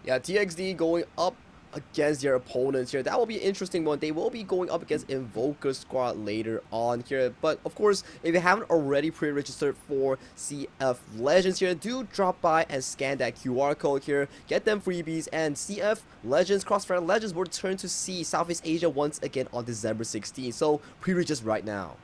Yeah, TXD going up against their opponents here. That will be an interesting one. They will be going up against Invoker Squad later on here. But of course, if you haven't already pre-registered for CF Legends here, do drop by and scan that QR code here. Get them freebies, and CF Legends, CrossFire Legends will return to Southeast Asia once again on December 16th. So pre-register right now.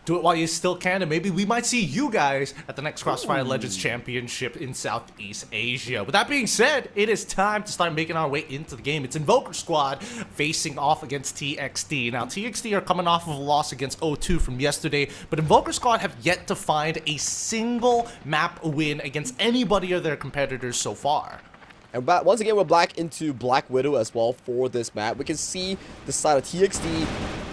Do it while you still can, and maybe we might see you guys at the next CrossFire Legends Championship in Southeast Asia. With that being said, it is time to start making our way into the game. It's Invoker Squad facing off against TXD. Now, TXD are coming off of a loss against O2 from yesterday, but Invoker Squad have yet to find a single map win against anybody of their competitors so far. And once again, we're back into Black Widow as well for this map. We can see the side of TXD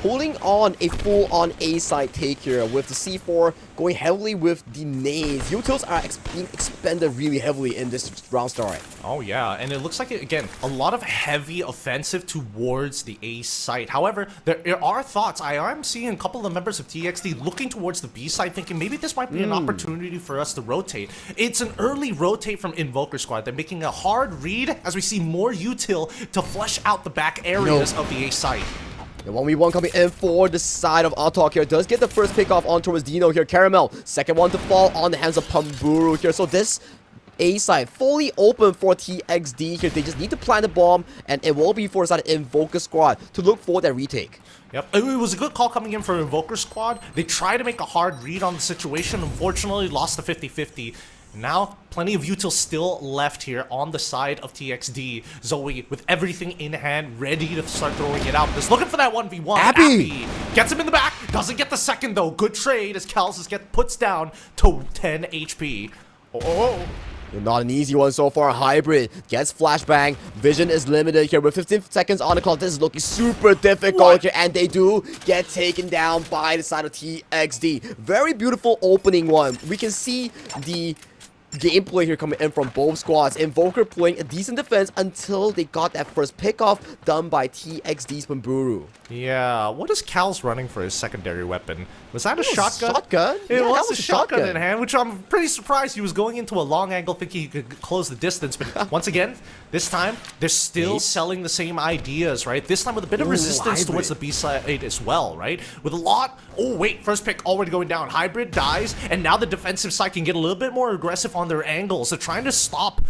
holding on a full-on A-side take here with the C4 going heavily with the nades. Utils are being expended really heavily in this round start. Oh yeah, and it looks like, again, a lot of heavy offensive towards the A site. However, there are thoughts. I am seeing a couple of the members of TXD looking towards the B side, thinking maybe this might be an opportunity for us to rotate. It's an early rotate from Invoker Squad. They're making a hard read as we see more util to flesh out the back areas of the A site. The 1v1 coming in for the side of Atok here. Does get the first pick off on towards Dino here. Caramel, second one to fall on the hands of Pamburu here. So this A side fully open for TXD here. They just need to plant the bomb, and it will be for the side of Invoker Squad to look for that retake. Yep, it was a good call coming in for Invoker Squad. They tried to make a hard read on the situation. Unfortunately, lost the 50-50. Now, plenty of util still left here on the side of TXD. Zoe, with everything in hand, ready to start throwing it out. Just looking for that 1v1. Abby gets him in the back. Doesn't get the second, though. Good trade as Calzus puts down to 10 HP. Oh. Not an easy one so far. Hybrid gets flashbang. Vision is limited here with 15 seconds on the clock. This is looking super difficult here, and they do get taken down by the side of TXD. Very beautiful opening one. We can see the gameplay here coming in from both squads. Invoker playing a decent defense until they got that first pickoff done by TXD's Pamburu. Yeah, what is Cal's running for his secondary weapon? Was that a shotgun? Shotgun? It was a shotgun in hand, which I'm pretty surprised he was going into a long angle thinking he could close the distance. But once again, this time, they're still selling the same ideas, right? This time with a bit of resistance towards the B side as well, right? With a lot... Oh, wait, first pick already going down. Hybrid dies, and now the defensive side can get a little bit more aggressive on their angles. They're trying to stop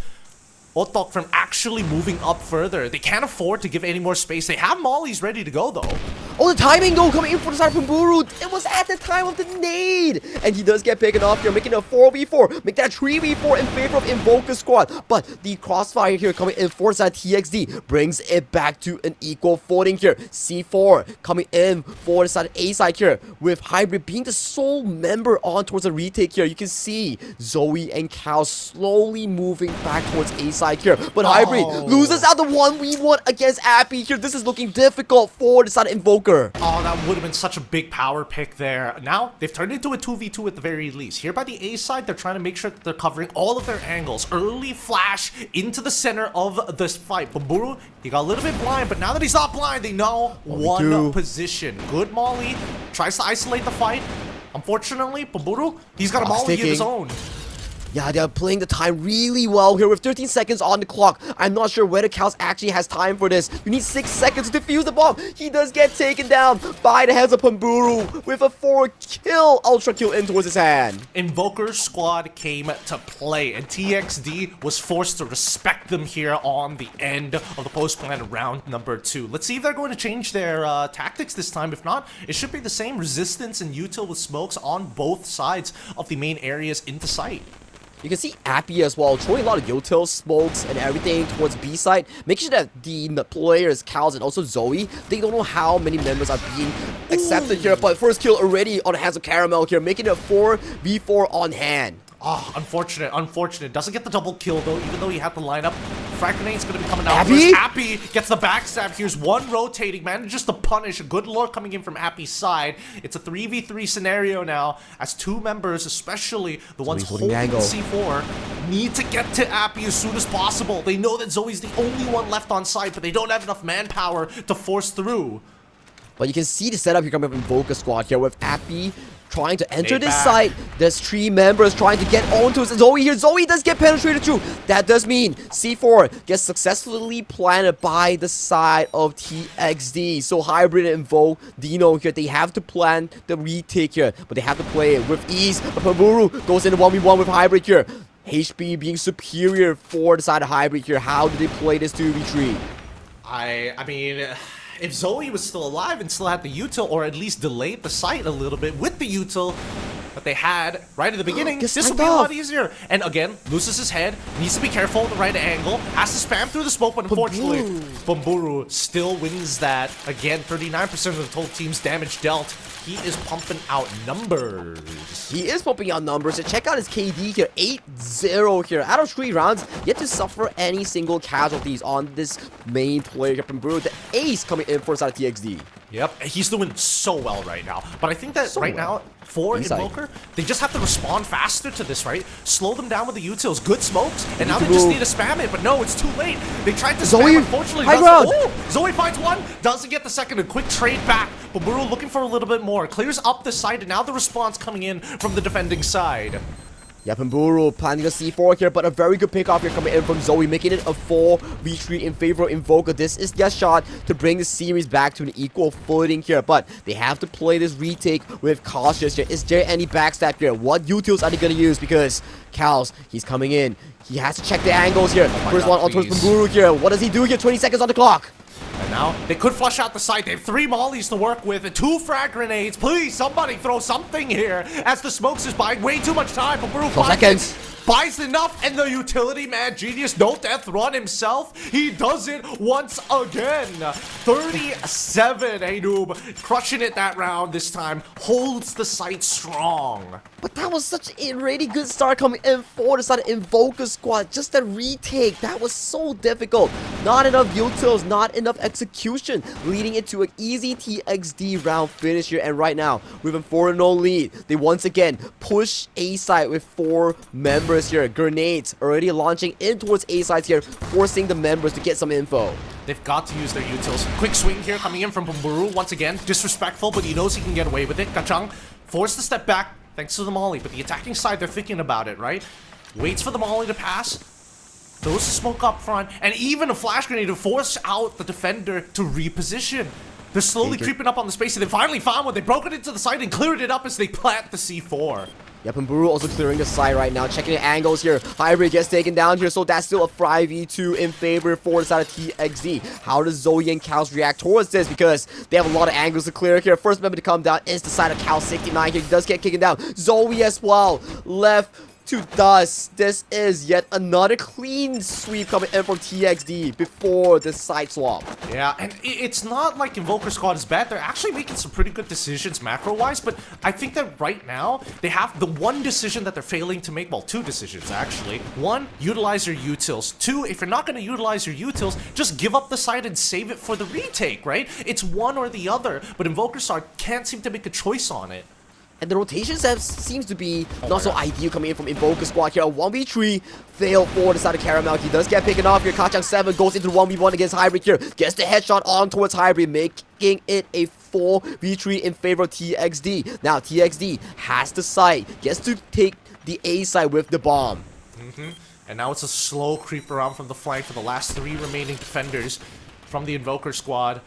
Otok from actually moving up further. They can't afford to give any more space. They have mollies ready to go, though. Oh, the timing, though, coming in for the side of Pamburu. It was at the time of the nade. And he does get picked off here, making a 4v4. Make that 3v4 in favor of Invoker Squad. But the crossfire here coming in for side TXD brings it back to an equal footing here. C4 coming in for the side A side here, with Hybrid being the sole member on towards the retake here. You can see Zoe and Cal slowly moving back towards A side here, but Hybrid loses out the 1v1 against Appy here. This is looking difficult for the side of Invoker. Oh, that would have been such a big power pick there. Now, they've turned into a 2v2 at the very least. Here by the A side, they're trying to make sure that they're covering all of their angles. Early flash into the center of this fight. Pamburu, he got a little bit blind, but now that he's not blind, they know one position. Good Molly, tries to isolate the fight. Unfortunately, Pamburu, he's got a Molly of his own. Yeah, they're playing the time really well here with 13 seconds on the clock. I'm not sure whether Cal's actually has time for this. You need 6 seconds to defuse the bomb. He does get taken down by the hands of Pamburu with a 4-kill ultra kill in towards his hand. Invoker Squad came to play, and TXD was forced to respect them here on the end of the post-plan round number 2. Let's see if they're going to change their tactics this time. If not, it should be the same resistance and util with smokes on both sides of the main areas into sight. You can see Appy as well, throwing a lot of util, smokes, and everything towards B side. Make sure that the players, Cal's and also Zoe, they don't know how many members are being accepted here, but first kill already on the hands of Caramel here, making it a 4v4 on hand. Oh, unfortunate. Doesn't get the double kill, though, even though he had the lineup. Frag grenade's gonna be coming down. Appy? Appy gets the backstab. Here's one rotating, manages to punish. A good lure coming in from Appy's side. It's a 3v3 scenario now, as two members, especially the ones holding the C4, need to get to Appy as soon as possible. They know that Zoe's the only one left on site, but they don't have enough manpower to force through. But you can see the setup here coming up in Invoker squad here with Appy trying to enter this site. There's 3 members trying to get onto Zoe here. Zoe does get penetrated through. That does mean C4 gets successfully planted by the side of TXD. So Hybrid and Invoke, Dino here, they have to plan the retake here, but they have to play it with ease. But Paburu goes into 1v1 with Hybrid here. HB being superior for the side of Hybrid here. How do they play this 2v3? I mean, if Zoe was still alive and still had the util, or at least delayed the site a little bit with the util that they had right at the beginning, this would be a lot easier. And again, loses his head, needs to be careful at the right angle, has to spam through the smoke, but unfortunately, Bamburu still wins that. Again, 39% of the total team's damage dealt. He is pumping out numbers. He is pumping out numbers. And check out his KD here, 8-0 here. Out of 3 rounds, yet to suffer any single casualties on this main player here from Brew. The ace coming in for the side of TXD. Yep, he's doing so well right now. But I think that now, for Invoker, they just have to respond faster to this, right? Slow them down with the utils, good smokes, and now they just need to spam it. But no, it's too late. They tried to spam, unfortunately. Zoe finds one, doesn't get the second, a quick trade back. But Buru looking for a little bit more. Clears up the side, and now the response coming in from the defending side. Yep, and Buru planting a C4 here, but a very good pickoff here coming in from Zoe, making it a 4v3 in favor of Invoker. This is their shot to bring the series back to an equal footing here, but they have to play this retake with cautious here. Is there any backstab here? What utils are they going to use? Because Kals, he's coming in. He has to check the angles here. First one on towards Buru here. What does he do here? 20 seconds on the clock. And now, they could flush out the site. They have 3 mollies to work with and 2 frag grenades. Please, somebody throw something here as the smokes is buying way too much time. But Brew buys enough, and the utility man genius, no death run himself. He does it once again. 37, hey noob, crushing it that round this time. Holds the site strong. But that was such a really good start coming in for the side of Invoker squad. Just a retake, that was so difficult. Not enough utils, not enough execution, leading it to an easy TXD round finish here. And right now, with a 4-0 lead, they once again push A side with 4 members here. Grenades already launching in towards A sides here, forcing the members to get some info. They've got to use their utils. Quick swing here coming in from Bamburu once again. Disrespectful, but he knows he can get away with it. Kachang forced to step back thanks to the molly, but the attacking side, they're thinking about it, right? Waits for the molly to pass, throws the smoke up front, and even a flash grenade to force out the defender to reposition. They're slowly creeping up on the space, and they finally found one. They broke it into the site and cleared it up as they plant the C4. Yep, and Buru also clearing the side right now, checking the angles here. Hybrid gets taken down here, so that's still a 5v2 in favor for the side of TXD. How does Zoe and Kals react towards this? Because they have a lot of angles to clear here. First member to come down is the side of Kals 69 here. He does get taken down. Zoe as well, left to dust. This is yet another clean sweep coming in from TXD before the side swap. Yeah, and it's not like Invoker Squad is bad. They're actually making some pretty good decisions macro-wise, but I think that right now, they have the one decision that they're failing to make, well, 2 decisions actually. 1, utilize your utils. 2, if you're not going to utilize your utils, just give up the site and save it for the retake, right? It's one or the other, but Invoker Squad can't seem to make a choice on it. And the rotation seems to be not so ideal coming in from Invoker squad here. A 1v3 fail for the side of Caramel. He does get picked off here. Kachang 7 goes into the 1v1 against Hybrid here. Gets the headshot on towards Hybrid, making it a 4v3 in favor of TXD. Now TXD has the site. Gets to take the A side with the bomb. And now it's a slow creep around from the flank for the last 3 remaining defenders from the Invoker squad.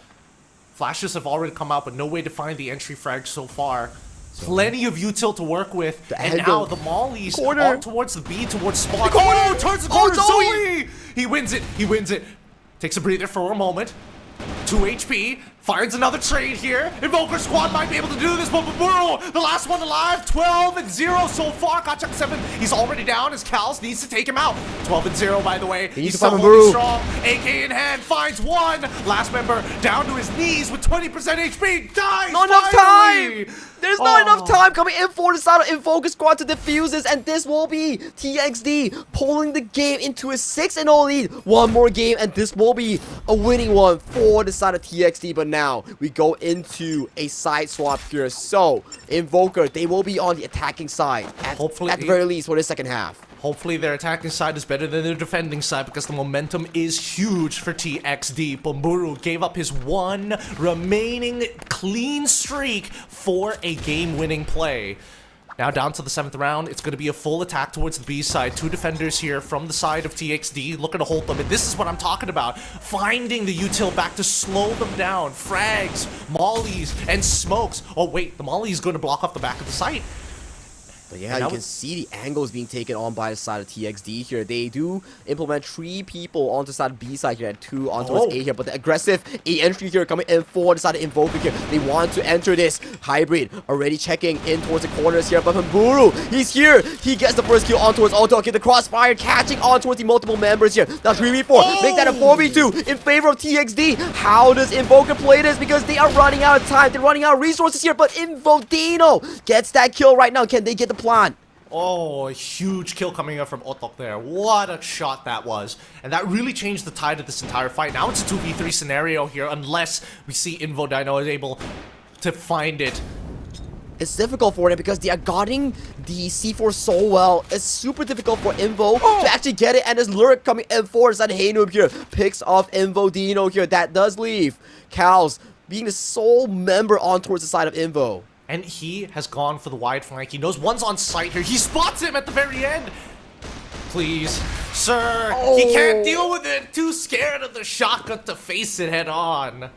Flashes have already come out, but no way to find the entry frag so far. Plenty of util to work with, and now the mollies all towards the B, towards spawn. Oh, turns the corner, Zoe! He wins it, he wins it. Takes a breather for a moment. 2 HP, finds another trade here. Invoker squad might be able to do this, but Bamburu, the last one alive, 12-0 so far. Kachak 7, he's already down as Kals needs to take him out. 12-0 by the way. He's still holding strong. AK in hand, finds one. Last member down to his knees with 20% HP. Dies. Not enough time. There's not enough time coming in for the side of Invoker squad to defuse this, and this will be TXD pulling the game into a 6-0 lead. One more game, and this will be a winning one for the side of TXD. But now we go into a side swap here. So Invoker, they will be on the attacking side at the very least for the second half. Hopefully their attacking side is better than their defending side because the momentum is huge for TXD. Pemburu gave up his one remaining clean streak for a game-winning play. Now down to the 7th round, it's going to be a full attack towards the B side. 2 defenders here from the side of TXD looking to hold them. And this is what I'm talking about. Finding the util back to slow them down. Frags, mollies, and smokes. Oh wait, the molly is going to block off the back of the site. But yeah, you can see the angles being taken on by the side of TXD here. They do implement 3 people onto the side of B side here and 2 onto A here. But the aggressive A entry here coming in for the side of Invoker here. They want to enter this hybrid. Already checking in towards the corners here. But Pemburu, he's here. He gets the first kill on towards Auto. Okay, the crossfire catching on towards the multiple members here. Now 3v4. Make that a 4v2 in favor of TXD. How does Invoker play this? Because they are running out of time. They're running out of resources here. But Invodino gets that kill right now. Can they get the plan? Oh, a huge kill coming up from Otok there. What a shot that was. And that really changed the tide of this entire fight. Now it's a 2v3 scenario here, unless we see Invodino is able to find it. It's difficult for them because they are guarding the C4 so well. It's super difficult for Invo to actually get it. And this lurk coming in for side Haynoob here. Picks off Invodino here. That does leave Cows being the sole member on towards the side of Invo. And he has gone for the wide flank. He knows one's on site here. He spots him at the very end. Please, sir. He can't deal with it. Too scared of the shotgun to face it head on.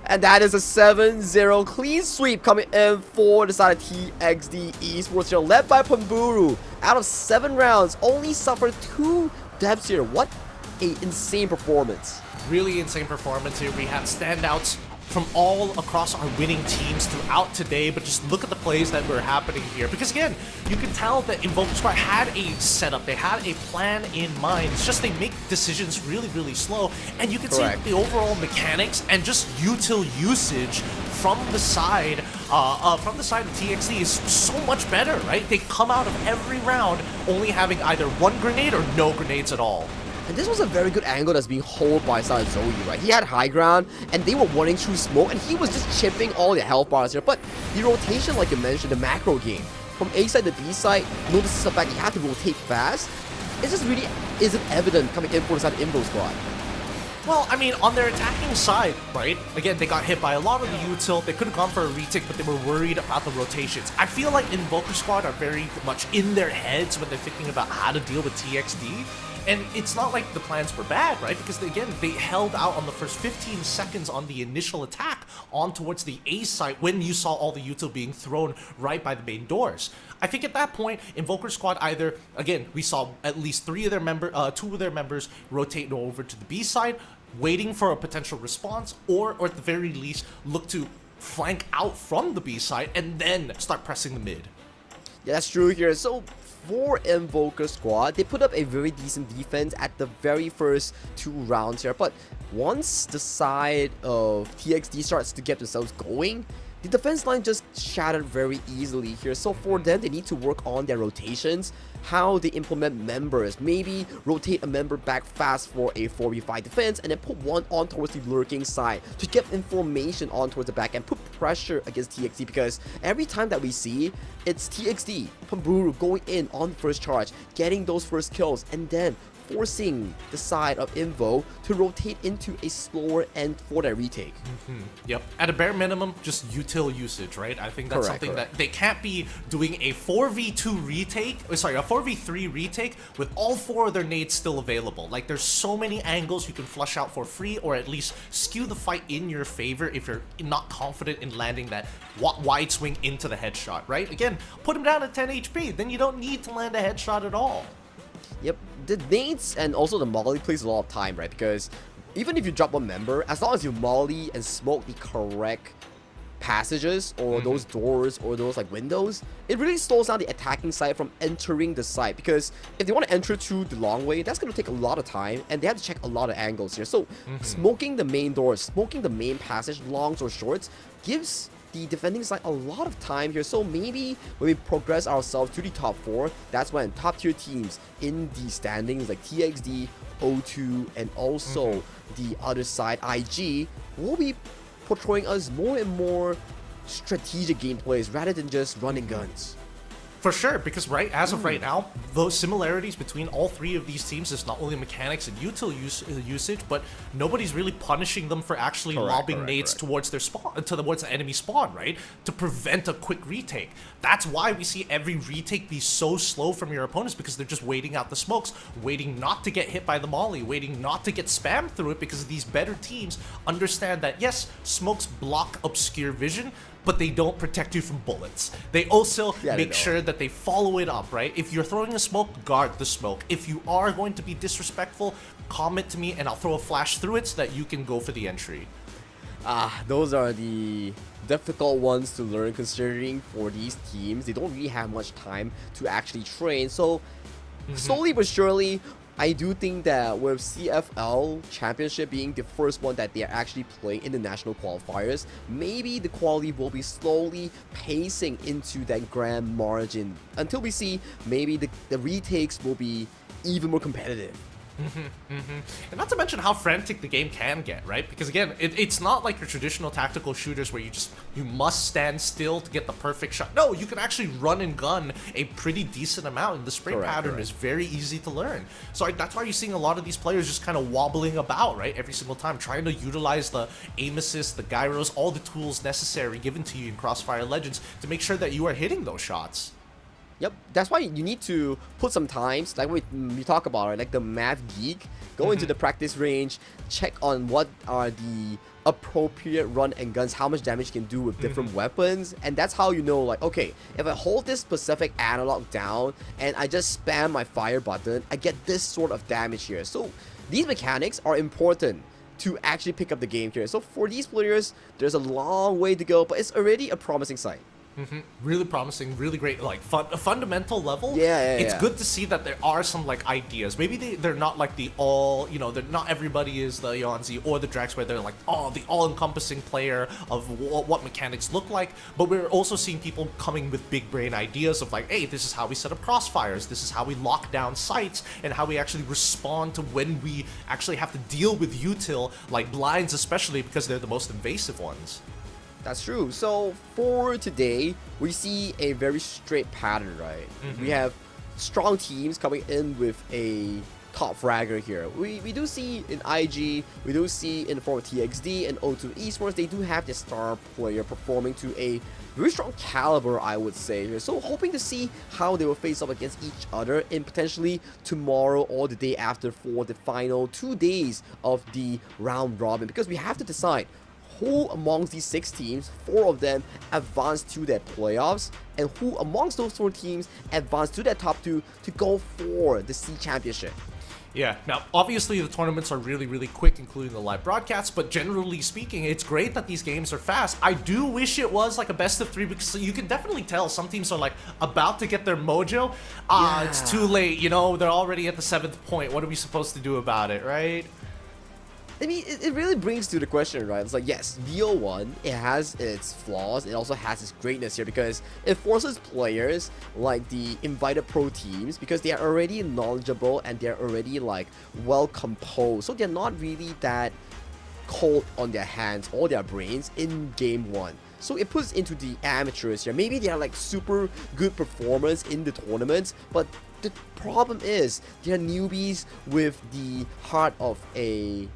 And that is a 7-0 clean sweep coming in for the side of TXD Esports here, led by Pemburu. Out of 7 rounds, only suffered 2 deaths here. What an insane performance. Really insane performance here. We had standouts from all across our winning teams throughout today, but just look at the plays that were happening here. Because again, you can tell that Invoker Squad had a setup, they had a plan in mind. It's just they make decisions really, really slow, and you can see the overall mechanics and just util usage from the side of TXD is so much better, right? They come out of every round only having either 1 grenade or no grenades at all. And this was a very good angle that's being held by side Zoe, right? He had high ground, and they were running through smoke, and he was just chipping all the health bars here. But the rotation, like you mentioned, the macro game, from A side to B side, notices the fact you have to rotate fast. It just really isn't evident coming in for the side of Invo Squad. Well, I mean, on their attacking side, right? Again, they got hit by a lot of the util. They could have gone for a retake, but they were worried about the rotations. I feel like Invoker Squad are very much in their heads when they're thinking about how to deal with TXD. And it's not like the plans were bad, right? Because again, they held out on the first 15 seconds on the initial attack on towards the A site when you saw all the util being thrown right by the main doors. I think at that point, Invoker Squad either, again, we saw at least 2 of their members rotate over to the B side, waiting for a potential response, or at the very least, look to flank out from the B side and then start pressing the mid. Yeah, that's true here. So for Invoker Squad, they put up a very decent defense at the very first 2 rounds here. But once the side of TXD starts to get themselves going, the defense line just shattered very easily here. So for them, they need to work on their rotations, how they implement members. Maybe rotate a member back fast for a 4v5 defense, and then put one on towards the lurking side to get information on towards the back and put pressure against TXD. Because every time that we see, it's TXD, Pemburu going in on the first charge, getting those first kills, and then forcing the side of Invo to rotate into a slower end for their retake. Yep. At a bare minimum, just util usage, right? I think that's something that they can't be doing a 4v2 retake, a 4v3 retake with all 4 of their nades still available. Like, there's so many angles you can flush out for free, or at least skew the fight in your favor if you're not confident in landing that wide swing into the headshot, right? Again, put him down at 10 HP, then you don't need to land a headshot at all. Yep, the nades and also the molly plays a lot of time, right? Because even if you drop one member, as long as you molly and smoke the correct passages or those doors or those like windows, it really slows down the attacking side from entering the site. Because if they want to enter through the long way, that's going to take a lot of time, and they have to check a lot of angles here. So smoking the main doors, smoking the main passage, longs or shorts, gives the defending side a lot of time here. So maybe when we progress ourselves to the top 4, that's when top tier teams in the standings like TXD, O2, and also the other side, IG, will be portraying us more and more strategic gameplays rather than just running guns. For sure, because as of right now, those similarities between all three of these teams is not only mechanics and util usage, but nobody's really punishing them for actually lobbing nades towards their spawn, towards the enemy spawn, right? To prevent a quick retake. That's why we see every retake be so slow from your opponents, because they're just waiting out the smokes, waiting not to get hit by the molly, waiting not to get spammed through it, because these better teams understand that yes, smokes block obscure vision, but they don't protect you from bullets. They also make sure that they follow it up, right? If you're throwing a smoke, guard the smoke. If you are going to be disrespectful, comment to me and I'll throw a flash through it so that you can go for the entry. Those are the difficult ones to learn, considering for these teams, they don't really have much time to actually train. So slowly but surely, I do think that with CFL Championship being the first one that they are actually playing in the national qualifiers, maybe the quality will be slowly pacing into that grand margin until we see maybe the retakes will be even more competitive. And not to mention how frantic the game can get, right? Because again, it's not like your traditional tactical shooters where you must stand still to get the perfect shot. No, you can actually run and gun a pretty decent amount, and the spray pattern is very easy to learn. So that's why you're seeing a lot of these players just kind of wobbling about, right? Every single time, trying to utilize the aim assist, the gyros, all the tools necessary given to you in CrossFire Legends to make sure that you are hitting those shots. Yep, that's why you need to put some times, like we talk about, right? Like the math geek, go into the practice range, check on what are the appropriate run and guns, how much damage you can do with different weapons, and that's how you know, like, okay, if I hold this specific analog down and I just spam my fire button, I get this sort of damage here. So these mechanics are important to actually pick up the game here. So for these players, there's a long way to go, but it's already a promising sight. Really promising, really great, like a fundamental level. It's good to see that there are some like ideas. Maybe they're not like the all, they're not everybody is the Yonzi or the Drax where they're like, the all-encompassing player of what mechanics look like. But we're also seeing people coming with big brain ideas of like, hey, this is how we set up crossfires, this is how we lock down sites, and how we actually respond to when we actually have to deal with util, like blinds especially, because they're the most invasive ones. That's true. So for today, we see a very straight pattern, right? We have strong teams coming in with a top fragger here. We do see in IG, we do see in the form of TXD and O2 Esports, they do have the star player performing to a very strong caliber, I would say here. So hoping to see how they will face up against each other in potentially tomorrow or the day after for the final 2 days of the round robin, because we have to decide who amongst these 6 teams, 4 of them advance to their playoffs, and who amongst those 4 teams advance to their top 2 to go for the C Championship. Yeah, now obviously the tournaments are really, really quick, including the live broadcasts, but generally speaking, it's great that these games are fast. I do wish it was like a best of 3, because you can definitely tell some teams are like about to get their mojo. It's too late, they're already at the 7th point. What are we supposed to do about it, right? I mean, it really brings to the question, right? It's like, yes, VO1, it has its flaws, it also has its greatness here, because it forces players like the invited pro teams, because they are already knowledgeable and they're already like well composed, so they're not really that cold on their hands or their brains in game 1. So it puts into the amateurs here. Maybe they are like super good performers in the tournaments, but the problem is they're newbies with the heart of a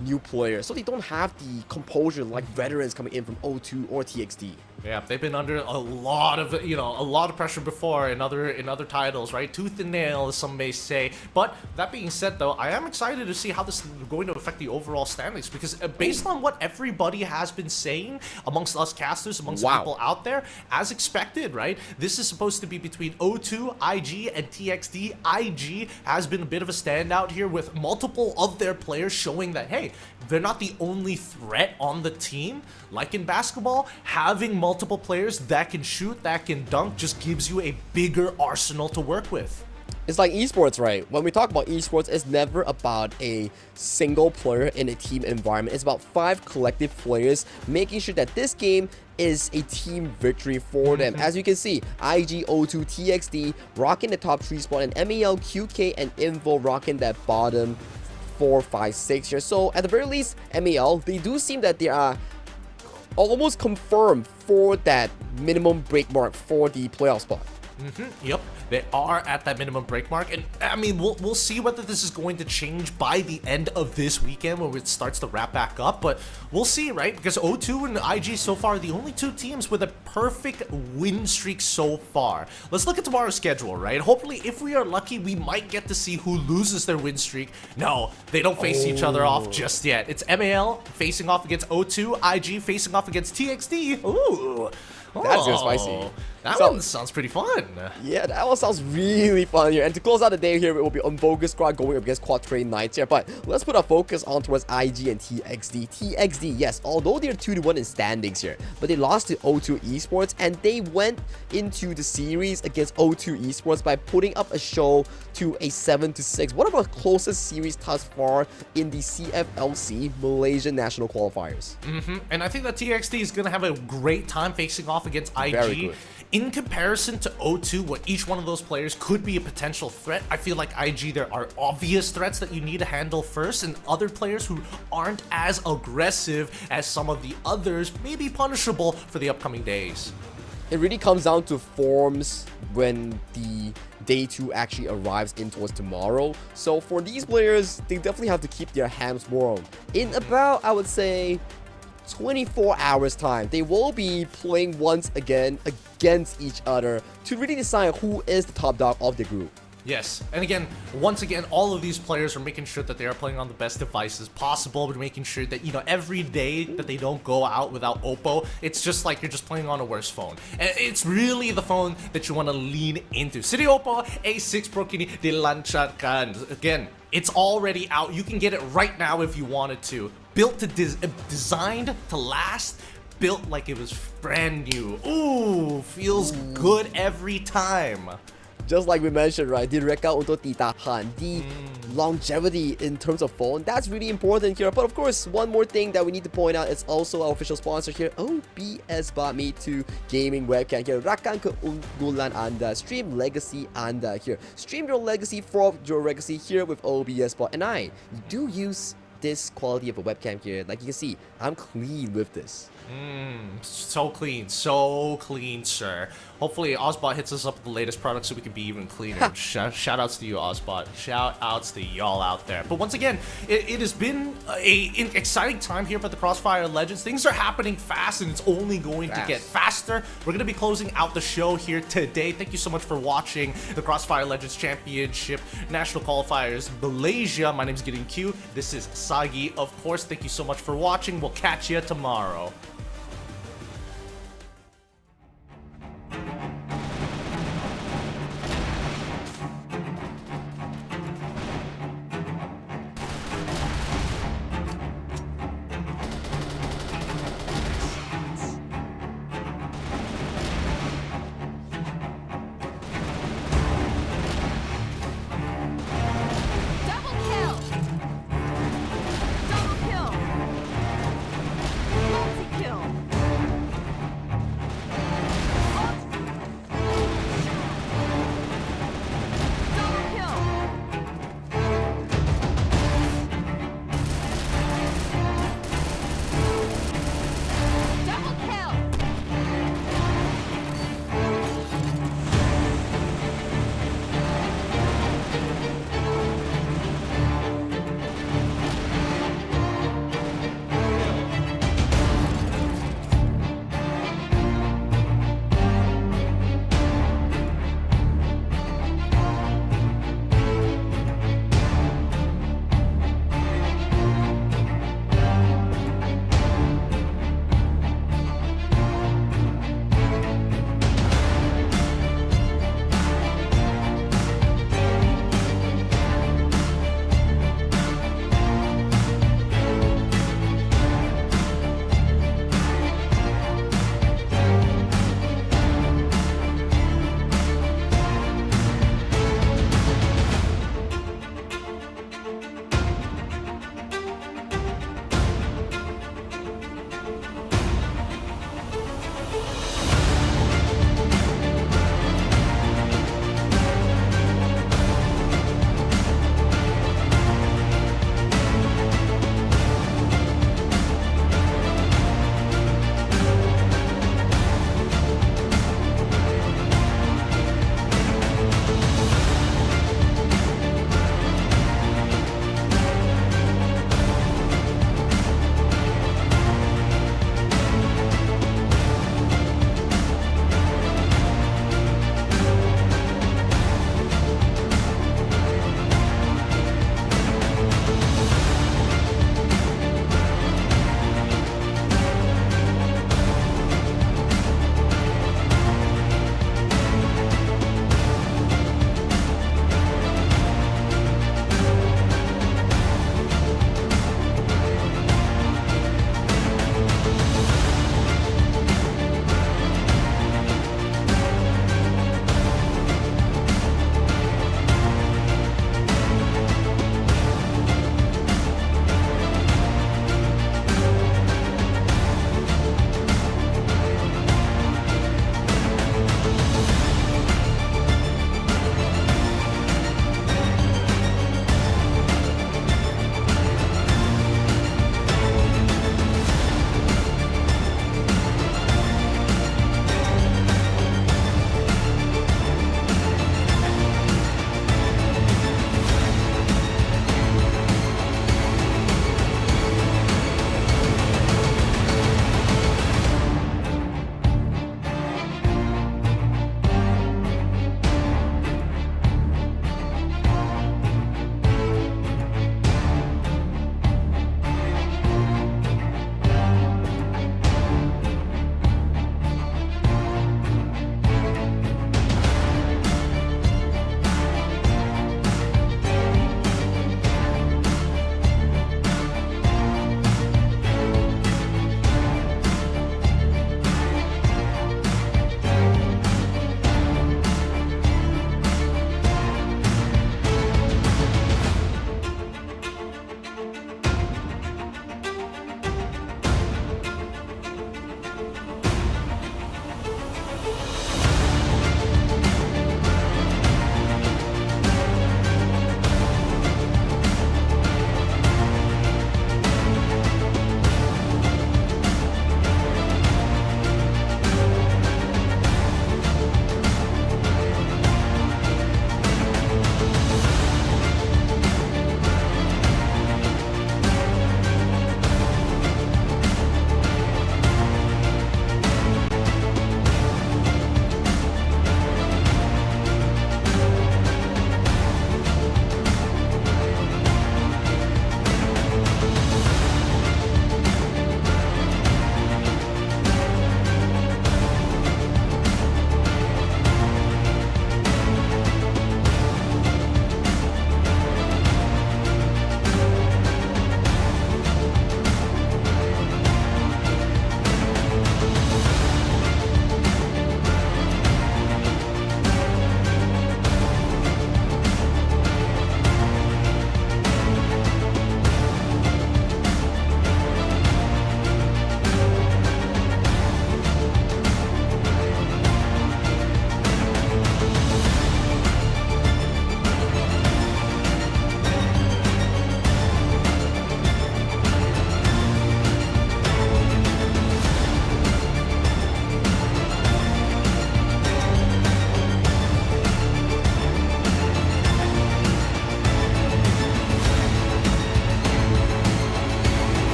new player, so they don't have the composure like veterans coming in from O2 or TXD. Yeah, they've been under a lot of pressure before in other titles, right? Tooth and nail, as some may say. But that being said, though, I am excited to see how this is going to affect the overall standings, because based on what everybody has been saying amongst us casters, amongst the people out there, as expected, right? This is supposed to be between O2, IG, and TXD. IG has been a bit of a standout here, with multiple of their players showing that, hey, they're not the only threat on the team. Like in basketball, having multiple players that can shoot, that can dunk, just gives you a bigger arsenal to work with. It's like esports, right? When we talk about esports, it's never about a single player in a team environment. It's about 5 collective players making sure that this game is a team victory for them. As you can see, IG, O2, TXD rocking the top 3 spot, and MEL, QK, and Invo rocking that bottom 4, 5, 6 here. So at the very least, MEL, they do seem that they are almost confirmed for that minimum break mark for the playoff spot. Yep, they are at that minimum break mark, and I mean, we'll see whether this is going to change by the end of this weekend when it starts to wrap back up, but we'll see, right? Because O2 and IG so far are the only two teams with a perfect win streak so far. Let's look at tomorrow's schedule, right? Hopefully, if we are lucky, we might get to see who loses their win streak. No, they don't face each other off just yet. It's MAL facing off against O2, IG facing off against TXD. Ooh. That's just spicy. That one sounds pretty fun. Yeah, that one sounds really fun here. And to close out the day here, it will be Unfocused Squad going up against Quad Train Knights here. But let's put our focus on towards IG and TXD. TXD, yes, although they're 2-1 in standings here, but they lost to O2 Esports, and they went into the series against O2 Esports by putting up a show to a 7-6. One of our closest series thus far in the CFLC Malaysia National Qualifiers. And I think that TXD is going to have a great time facing off against IG. Very good. In comparison to O2, what each one of those players could be a potential threat, I feel like IG, there are obvious threats that you need to handle first, and other players who aren't as aggressive as some of the others may be punishable for the upcoming days. It really comes down to forms when the day 2 actually arrives in towards tomorrow. So for these players, they definitely have to keep their hands warm. In about, I would say, 24 hours time, they will be playing once again against each other to really decide who is the top dog of the group. Yes, and again, once again, all of these players are making sure that they are playing on the best devices possible, but making sure that, you know, every day that they don't go out without Oppo, it's just like you're just playing on a worse phone. And it's really the phone that you want to lean into. City Oppo A6 Pro Kini dilancarkan. Again, it's already out. You can get it right now if you wanted to. Built to designed to last. Built like it was brand new. Ooh, feels good every time. Just like we mentioned, right, direka untuk ditahan, the longevity in terms of phone, that's really important here. But of course, one more thing that we need to point out is also our official sponsor here, OBS Bot Me 2 Gaming Webcam here. Rakan keunggulan Anda, stream legacy Anda here. Stream your legacy from your legacy here with OBS Bot. And I do use this quality of a webcam here. Like you can see, I'm clean with this. So clean, sir. Hopefully Ozbot hits us up with the latest product so we can be even cleaner. Shout outs to you, Ozbot. Shout outs to y'all out there. But once again, it has been an exciting time here at the CrossFire Legends. Things are happening fast, and it's only going to get faster. We're going to be closing out the show here today. Thank you so much for watching the CrossFire Legends Championship National Qualifiers Malaysia. My name is Getting Q. This is Sagi. Of course, thank you so much for watching. We'll catch you tomorrow.